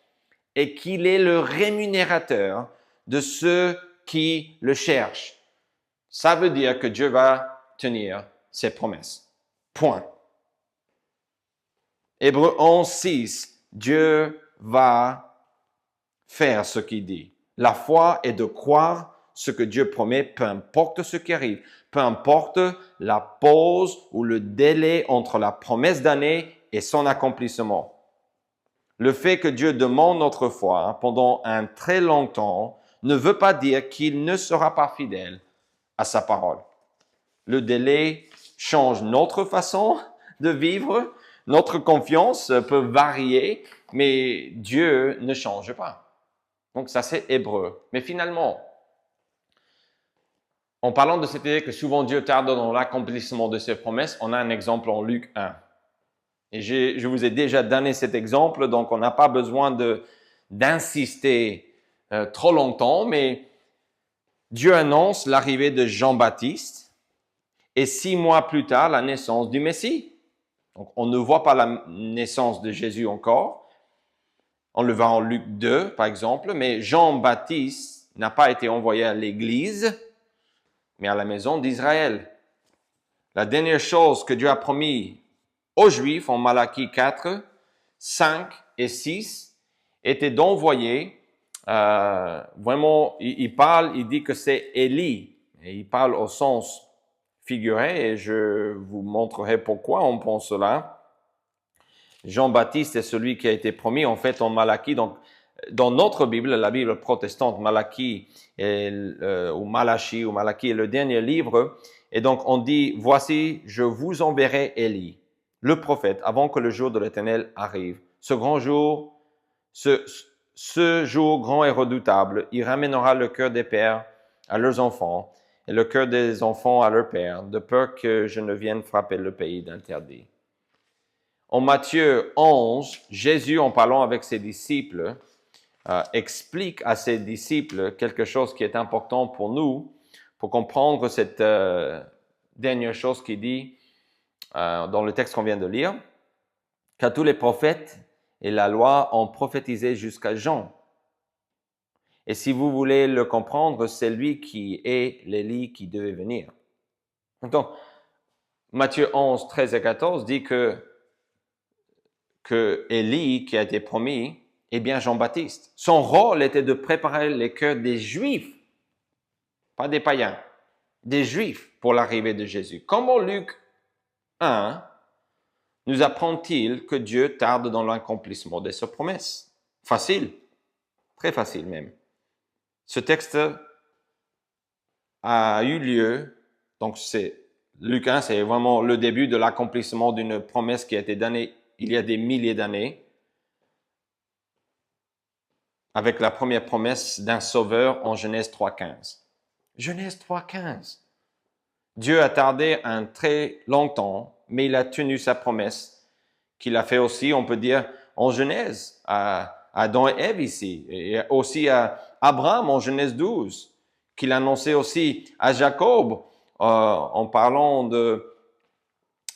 Et qu'il est le rémunérateur de ceux qui le cherchent. Ça veut dire que Dieu va tenir ses promesses. Point. Hébreux 11:6, Dieu va faire ce qu'il dit. La foi est de croire ce que Dieu promet, peu importe ce qui arrive, peu importe la pause ou le délai entre la promesse donnée et son accomplissement. Le fait que Dieu demande notre foi pendant un très long temps ne veut pas dire qu'il ne sera pas fidèle à sa parole. Le délai change notre façon de vivre, notre confiance peut varier mais Dieu ne change pas. Donc ça, c'est hébreu. Mais finalement, en parlant de cette idée que souvent Dieu tarde dans l'accomplissement de ses promesses, on a un exemple en Luc 1. Et je vous ai déjà donné cet exemple, donc on n'a pas besoin d'insister trop longtemps, mais Dieu annonce l'arrivée de Jean-Baptiste et 6 mois plus tard, la naissance du Messie. Donc on ne voit pas la naissance de Jésus encore. On le voit en Luc 2, par exemple, mais Jean-Baptiste n'a pas été envoyé à l'Église, mais à la maison d'Israël. La dernière chose que Dieu a promis aux Juifs en Malachie 4, 5 et 6 était d'envoyer, vraiment, il dit que c'est Élie, et il parle au sens figuré, et je vous montrerai pourquoi on pense cela. Jean-Baptiste est celui qui a été promis, en fait, en Malachie. Donc, dans notre Bible, la Bible protestante, Malachie, ou Malachie est le dernier livre. Et donc, on dit, voici, je vous enverrai Élie, le prophète, avant que le jour de l'Éternel arrive. Ce grand jour, ce jour grand et redoutable, il ramènera le cœur des pères à leurs enfants et le cœur des enfants à leurs pères, de peur que je ne vienne frapper le pays d'interdit. En Matthieu 11, Jésus, en parlant avec ses disciples, explique à ses disciples quelque chose qui est important pour nous, pour comprendre cette dernière chose qu'il dit dans le texte qu'on vient de lire, car tous les prophètes et la loi ont prophétisé jusqu'à Jean. Et si vous voulez le comprendre, c'est lui qui est l'Élie qui devait venir. Donc, Matthieu 11, 13 et 14 dit que Élie, qui a été promis, est bien Jean-Baptiste. Son rôle était de préparer les cœurs des Juifs, pas des païens, des Juifs pour l'arrivée de Jésus. Comment Luc 1 nous apprend-il que Dieu tarde dans l'accomplissement de ses promesses? Facile, très facile même. Ce texte a eu lieu, donc Luc 1, c'est vraiment le début de l'accomplissement d'une promesse qui a été donnée il y a des milliers d'années, avec la première promesse d'un sauveur en Genèse 3.15. Genèse 3.15. Dieu a tardé un très long temps, mais il a tenu sa promesse, qu'il a fait aussi, on peut dire, en Genèse, à Adam et Ève ici, et aussi à Abraham en Genèse 12, qu'il a annoncé aussi à Jacob, en parlant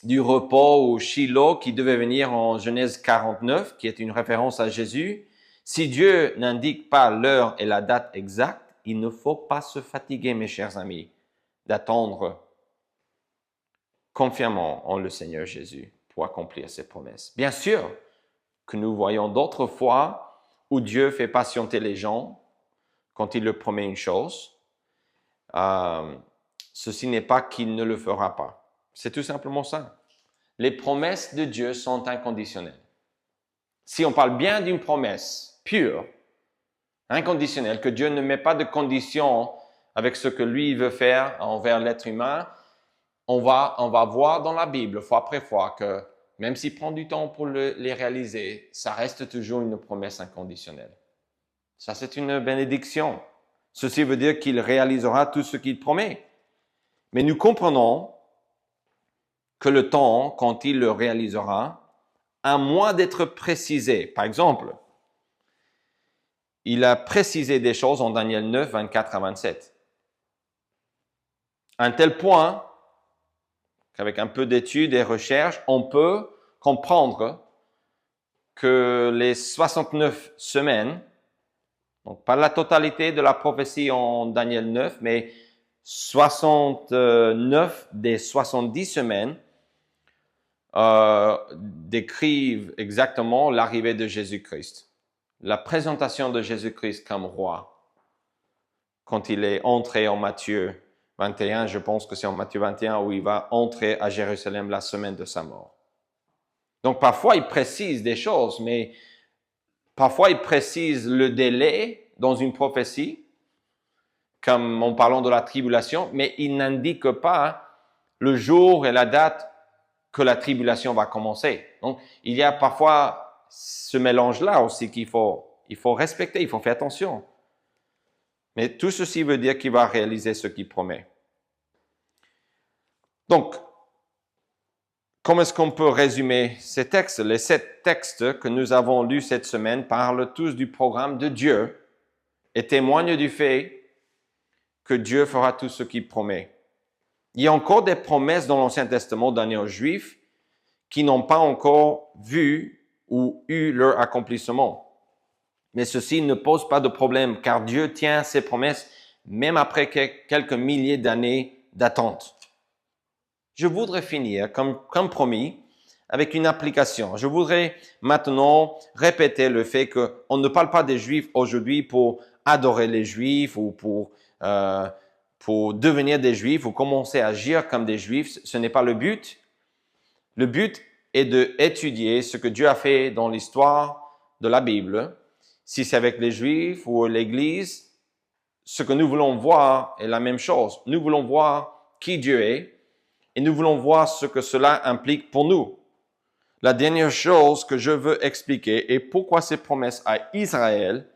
du repos au Shiloh qui devait venir en Genèse 49, qui est une référence à Jésus. Si Dieu n'indique pas l'heure et la date exacte, il ne faut pas se fatiguer, mes chers amis, d'attendre confiamment en le Seigneur Jésus pour accomplir ses promesses. Bien sûr que nous voyons d'autres fois où Dieu fait patienter les gens quand il leur promet une chose. Ceci n'est pas qu'il ne le fera pas. C'est tout simplement ça. Les promesses de Dieu sont inconditionnelles. Si on parle bien d'une promesse pure, inconditionnelle, que Dieu ne met pas de conditions avec ce que lui veut faire envers l'être humain, on va voir dans la Bible, fois après fois, que même s'il prend du temps pour les réaliser, ça reste toujours une promesse inconditionnelle. Ça, c'est une bénédiction. Ceci veut dire qu'il réalisera tout ce qu'il promet. Mais nous comprenons que le temps, quand il le réalisera, à moins d'être précisé. Par exemple, il a précisé des choses en Daniel 9, 24 à 27. À un tel point qu'avec un peu d'études et recherches, on peut comprendre que les 69 semaines, donc pas la totalité de la prophétie en Daniel 9, mais 69 des 70 semaines, décrivent exactement l'arrivée de Jésus-Christ. La présentation de Jésus-Christ comme roi. Quand il est entré en Matthieu 21, je pense que c'est en Matthieu 21 où il va entrer à Jérusalem la semaine de sa mort. Donc parfois il précise des choses, mais parfois il précise le délai dans une prophétie, comme en parlant de la tribulation, mais il n'indique pas le jour et la date que la tribulation va commencer. Donc, il y a parfois ce mélange-là aussi il faut respecter, il faut faire attention. Mais tout ceci veut dire qu'il va réaliser ce qu'il promet. Donc, comment est-ce qu'on peut résumer ces textes? Les 7 textes que nous avons lus cette semaine parlent tous du programme de Dieu et témoignent du fait que Dieu fera tout ce qu'il promet. Il y a encore des promesses dans l'Ancien Testament données aux Juifs qui n'ont pas encore vu ou eu leur accomplissement. Mais ceci ne pose pas de problème, car Dieu tient ses promesses même après quelques milliers d'années d'attente. Je voudrais finir, comme promis, avec une application. Je voudrais maintenant répéter le fait qu'on ne parle pas des Juifs aujourd'hui pour adorer les Juifs ou pour devenir des Juifs ou commencer à agir comme des Juifs. Ce n'est pas le but. Le but est d'étudier ce que Dieu a fait dans l'histoire de la Bible. Si c'est avec les Juifs ou l'Église, ce que nous voulons voir est la même chose. Nous voulons voir qui Dieu est et nous voulons voir ce que cela implique pour nous. La dernière chose que je veux expliquer est pourquoi ces promesses à Israël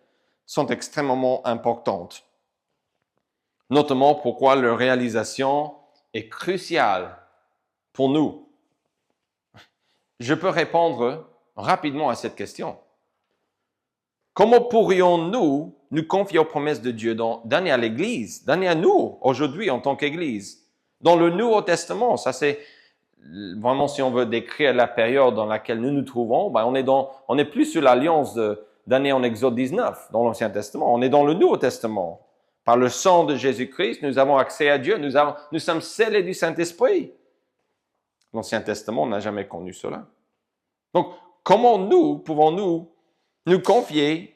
sont extrêmement importantes. Notamment pourquoi leur réalisation est cruciale pour nous. Je peux répondre rapidement à cette question. Comment pourrions-nous nous confier aux promesses de Dieu données à l'Église, données à nous aujourd'hui en tant qu'Église? Dans le Nouveau Testament, ça c'est vraiment si on veut décrire la période dans laquelle nous nous trouvons, on est plus sur l'alliance donnée en Exode 19 dans l'Ancien Testament. On est dans le Nouveau Testament. Par le sang de Jésus-Christ, nous avons accès à Dieu, nous sommes scellés du Saint-Esprit. L'Ancien Testament n'a jamais connu cela. Donc, comment pouvons-nous nous confier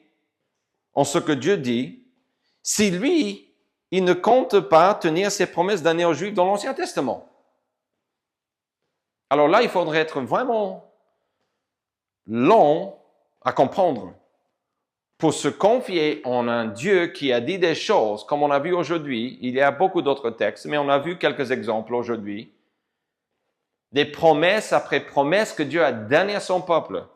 en ce que Dieu dit si lui, il ne compte pas tenir ses promesses données aux Juifs dans l'Ancien Testament? Alors là, il faudrait être vraiment long à comprendre pour se confier en un Dieu qui a dit des choses, comme on a vu aujourd'hui. Il y a beaucoup d'autres textes, mais on a vu quelques exemples aujourd'hui. Des promesses après promesses que Dieu a données à son peuple.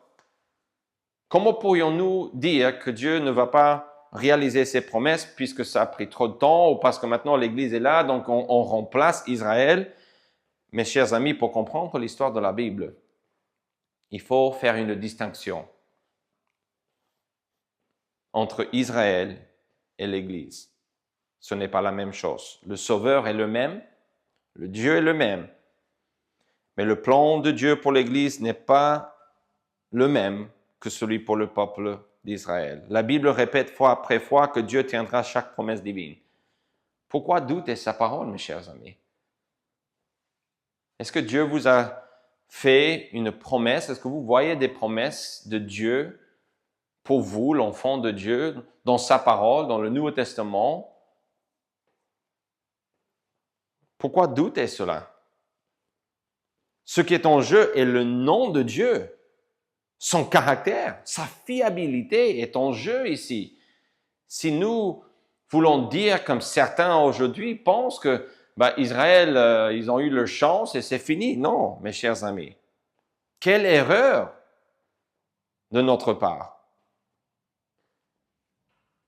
Comment pourrions-nous dire que Dieu ne va pas réaliser ses promesses puisque ça a pris trop de temps ou parce que maintenant l'Église est là, donc on remplace Israël? Mes chers amis, pour comprendre l'histoire de la Bible, il faut faire une distinction entre Israël et l'Église. Ce n'est pas la même chose. Le Sauveur est le même, le Dieu est le même, mais le plan de Dieu pour l'Église n'est pas le même que celui pour le peuple d'Israël. La Bible répète fois après fois que Dieu tiendra chaque promesse divine. Pourquoi douter sa parole, mes chers amis? Est-ce que Dieu vous a fait une promesse? Est-ce que vous voyez des promesses de Dieu pour vous, l'enfant de Dieu, dans sa parole, dans le Nouveau Testament? Pourquoi douter cela? Ce qui est en jeu est le nom de Dieu. Son caractère, sa fiabilité est en jeu ici. Si nous voulons dire, comme certains aujourd'hui pensent que Israël, ils ont eu leur chance et c'est fini. Non, mes chers amis. Quelle erreur de notre part.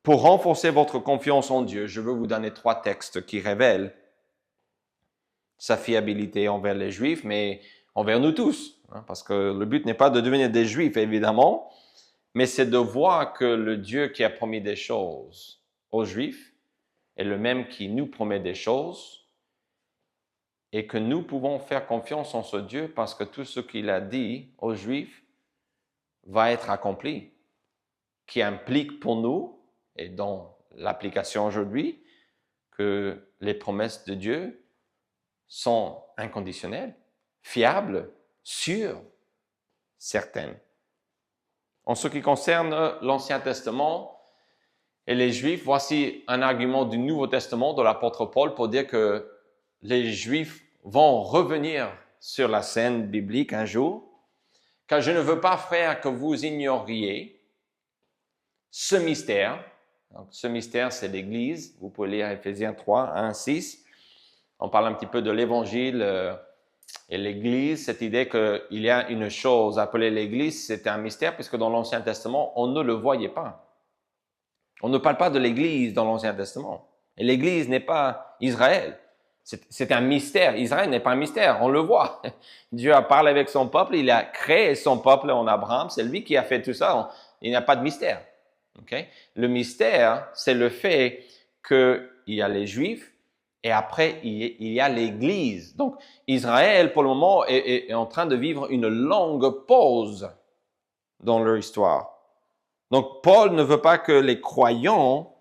Pour renforcer votre confiance en Dieu, je veux vous donner 3 textes qui révèlent sa fiabilité envers les Juifs, mais envers nous tous. Parce que le but n'est pas de devenir des Juifs, évidemment, mais c'est de voir que le Dieu qui a promis des choses aux Juifs est le même qui nous promet des choses et que nous pouvons faire confiance en ce Dieu parce que tout ce qu'il a dit aux Juifs va être accompli, qui implique pour nous, et dans l'application aujourd'hui, que les promesses de Dieu sont inconditionnelles, fiables, sûres, certaines. En ce qui concerne l'Ancien Testament et les Juifs, voici un argument du Nouveau Testament de l'apôtre Paul pour dire que les Juifs vont revenir sur la scène biblique un jour, car je ne veux pas, frères, que vous ignoriez ce mystère. Donc, ce mystère, c'est l'Église. Vous pouvez lire Éphésiens 3, 1, 6. On parle un petit peu de l'Évangile Et l'Église, cette idée qu'il y a une chose appelée l'Église, c'était un mystère puisque dans l'Ancien Testament, on ne le voyait pas. On ne parle pas de l'Église dans l'Ancien Testament. Et l'Église n'est pas Israël. C'est un mystère. Israël n'est pas un mystère, on le voit. Dieu a parlé avec son peuple, il a créé son peuple en Abraham, c'est lui qui a fait tout ça. Il n'y a pas de mystère. Okay? Le mystère, c'est le fait qu'il y a les Juifs et après il y a l'Église. Donc Israël, pour le moment, est en train de vivre une longue pause dans leur histoire. Donc Paul ne veut pas que les croyants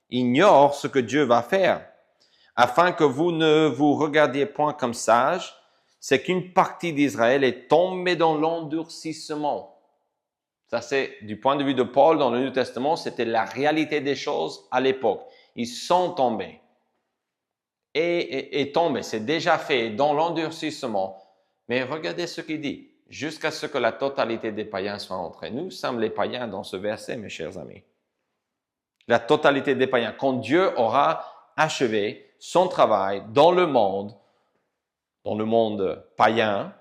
ignorent ce que Dieu va faire. Afin que vous ne vous regardiez point comme sages, c'est qu'une partie d'Israël est tombée dans l'endurcissement. Ça, c'est du point de vue de Paul dans le Nouveau Testament, c'était la réalité des choses à l'époque. Ils sont tombés. Et tombés, c'est déjà fait dans l'endurcissement. Mais regardez ce qu'il dit. Jusqu'à ce que la totalité des païens soit entrée. Nous sommes les païens dans ce verset, mes chers amis. La totalité des païens. Quand Dieu aura achevé son travail dans le monde païen,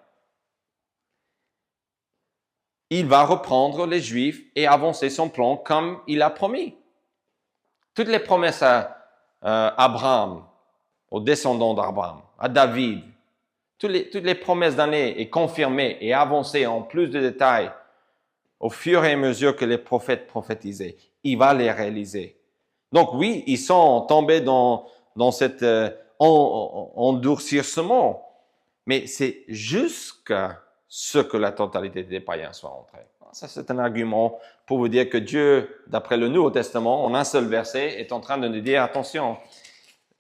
il va reprendre les Juifs et avancer son plan comme il a promis. Toutes les promesses à Abraham, aux descendants d'Abraham, à David, toutes les promesses données et confirmées et avancées en plus de détails au fur et à mesure que les prophètes prophétisaient. Il va les réaliser. Donc oui, ils sont tombés dans cet endurcissement, mais c'est jusqu'à ce que la totalité des païens soit entrée. Ça, c'est un argument pour vous dire que Dieu, d'après le Nouveau Testament, en un seul verset, est en train de nous dire, attention,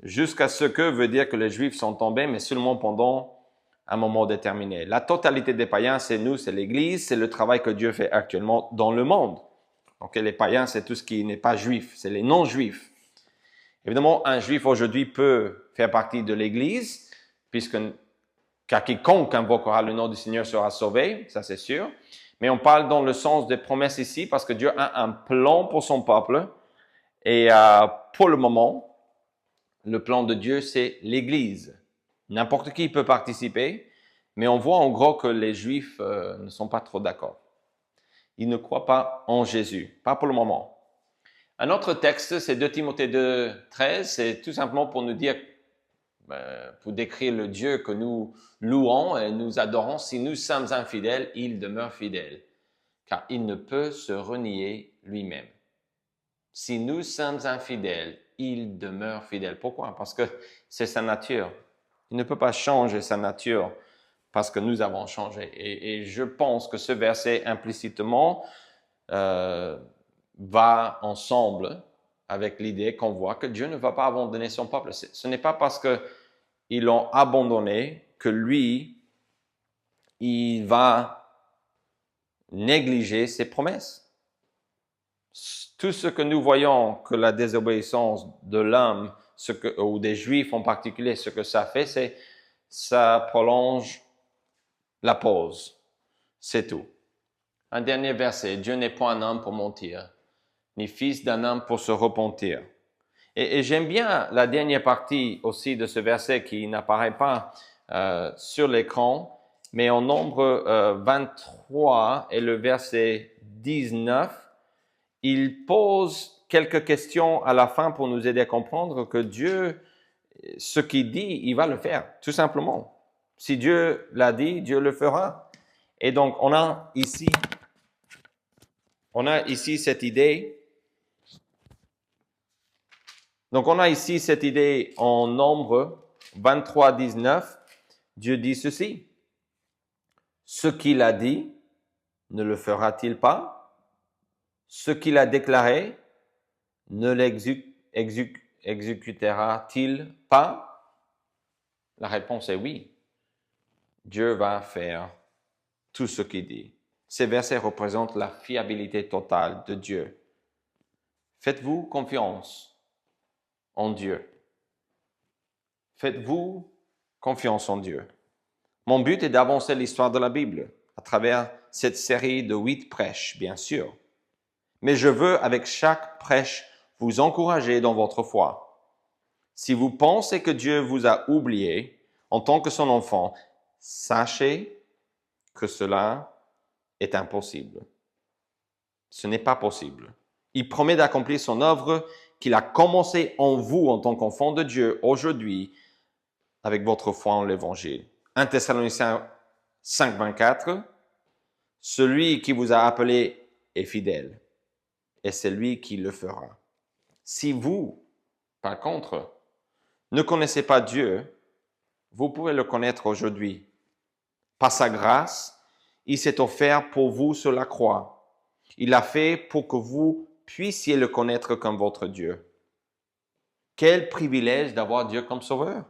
jusqu'à ce que veut dire que les Juifs sont tombés, mais seulement pendant un moment déterminé. La totalité des païens, c'est nous, c'est l'Église, c'est le travail que Dieu fait actuellement dans le monde. Donc les païens, c'est tout ce qui n'est pas juif, c'est les non-juifs. Évidemment, un juif aujourd'hui peut faire partie de l'Église, car quiconque invoquera le nom du Seigneur sera sauvé, ça c'est sûr. Mais on parle dans le sens des promesses ici, parce que Dieu a un plan pour son peuple. Et pour le moment, le plan de Dieu, c'est l'Église. N'importe qui peut participer, mais on voit en gros que les Juifs ne sont pas trop d'accord. Ils ne croient pas en Jésus, pas pour le moment. Un autre texte, c'est 2 Timothée 2, 13, c'est tout simplement pour nous dire, pour décrire le Dieu que nous louons et nous adorons. Si nous sommes infidèles, il demeure fidèle, car il ne peut se renier lui-même. Si nous sommes infidèles, il demeure fidèle. Pourquoi? Parce que c'est sa nature. Il ne peut pas changer sa nature parce que nous avons changé. Et je pense que ce verset implicitement va ensemble avec l'idée qu'on voit que Dieu ne va pas abandonner son peuple. Ce n'est pas parce qu'ils l'ont abandonné que lui, il va négliger ses promesses. Tout ce que nous voyons que la désobéissance de l'homme, ou des Juifs en particulier, ce que ça fait, c'est ça prolonge la pause. C'est tout. Un dernier verset. Dieu n'est point un homme pour mentir, ni fils d'un homme pour se repentir. Et j'aime bien la dernière partie aussi de ce verset qui n'apparaît pas sur l'écran, mais en Nombre 23 et le verset 19, il pose quelques questions à la fin pour nous aider à comprendre que Dieu, ce qu'il dit, il va le faire, tout simplement. Si Dieu l'a dit, Dieu le fera. Et donc, on a ici cette idée. Donc, on a ici cette idée en Nombre 23, 19. Dieu dit ceci. Ce qu'il a dit, ne le fera-t-il pas? Ce qu'il a déclaré, ne l'exécutera-t-il pas? La réponse est oui. Dieu va faire tout ce qu'il dit. Ces versets représentent la fiabilité totale de Dieu. Faites-vous confiance en Dieu. Faites-vous confiance en Dieu. Mon but est d'avancer l'histoire de la Bible à travers cette série de 8 prêches, bien sûr. Mais je veux, avec chaque prêche, vous encourager dans votre foi. Si vous pensez que Dieu vous a oublié en tant que son enfant, sachez que cela est impossible. Ce n'est pas possible. Il promet d'accomplir son œuvre qu'il a commencé en vous en tant qu'enfant de Dieu aujourd'hui avec votre foi en l'Évangile. 1 Thessaloniciens 5, 24, celui qui vous a appelé est fidèle et c'est lui qui le fera. Si vous, par contre, ne connaissez pas Dieu, vous pouvez le connaître aujourd'hui. Par sa grâce, il s'est offert pour vous sur la croix. Il l'a fait pour que vous puissiez le connaître comme votre Dieu. Quel privilège d'avoir Dieu comme sauveur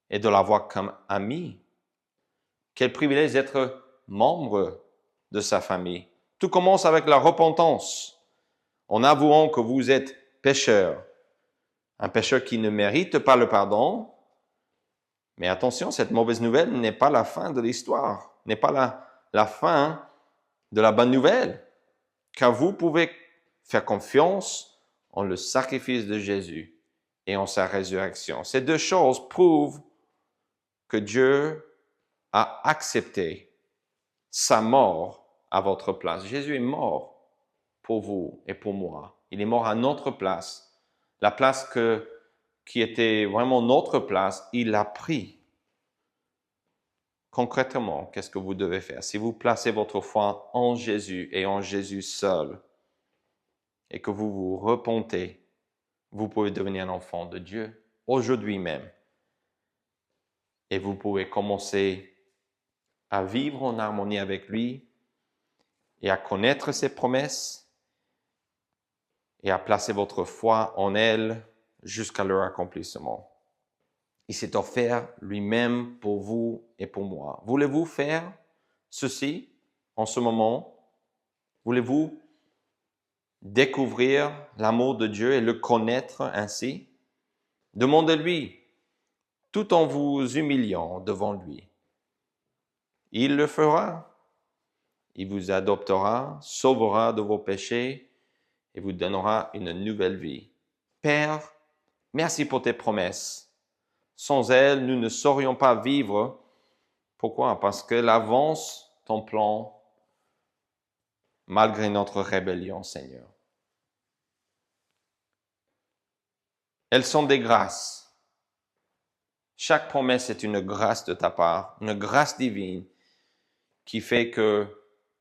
et de l'avoir comme ami. Quel privilège d'être membre de sa famille. Tout commence avec la repentance, en avouant que vous êtes pécheur. Un pécheur qui ne mérite pas le pardon. Mais attention, cette mauvaise nouvelle n'est pas la fin de l'histoire, n'est pas la fin de la bonne nouvelle, car vous pouvez faire confiance en le sacrifice de Jésus et en sa résurrection. Ces deux choses prouvent que Dieu a accepté sa mort à votre place. Jésus est mort pour vous et pour moi. Il est mort à notre place. La place qui était vraiment notre place, il l'a pris. Concrètement, qu'est-ce que vous devez faire? Si vous placez votre foi en Jésus et en Jésus seul, et que vous vous repentez, vous pouvez devenir un enfant de Dieu aujourd'hui même. Et vous pouvez commencer à vivre en harmonie avec lui et à connaître ses promesses et à placer votre foi en elles jusqu'à leur accomplissement. Il s'est offert lui-même pour vous et pour moi. Voulez-vous faire ceci en ce moment? Voulez-vous découvrir l'amour de Dieu et le connaître ainsi? Demandez-lui tout en vous humiliant devant lui. Il le fera. Il vous adoptera, sauvera de vos péchés et vous donnera une nouvelle vie. Père, merci pour tes promesses. Sans elles, nous ne saurions pas vivre. Pourquoi? Parce qu'elles avancent ton plan malgré notre rébellion, Seigneur. Elles sont des grâces. Chaque promesse est une grâce de ta part, une grâce divine qui fait que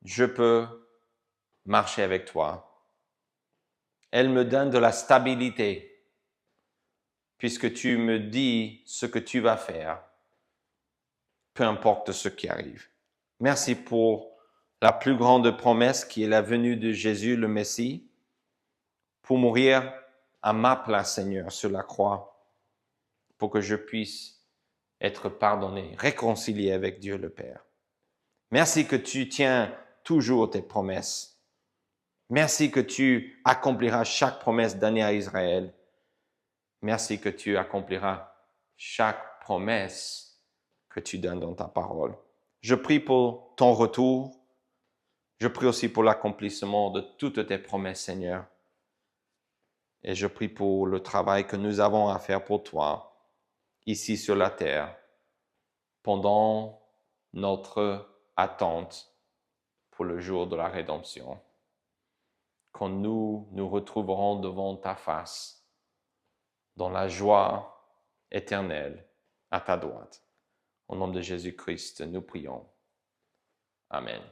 je peux marcher avec toi. Elle me donne de la stabilité puisque tu me dis ce que tu vas faire, peu importe ce qui arrive. Merci pour la plus grande promesse qui est la venue de Jésus, le Messie, pour mourir à ma place, Seigneur, sur la croix, pour que je puisse être pardonné, réconcilié avec Dieu le Père. Merci que tu tiens toujours tes promesses. Merci que tu accompliras chaque promesse donnée à Israël. Merci que tu accompliras chaque promesse que tu donnes dans ta parole. Je prie pour ton retour. Je prie aussi pour l'accomplissement de toutes tes promesses, Seigneur. Et je prie pour le travail que nous avons à faire pour toi, ici sur la terre, pendant notre attente pour le jour de la rédemption. Quand nous nous retrouverons devant ta face, dans la joie éternelle à ta droite. Au nom de Jésus-Christ, nous prions. Amen.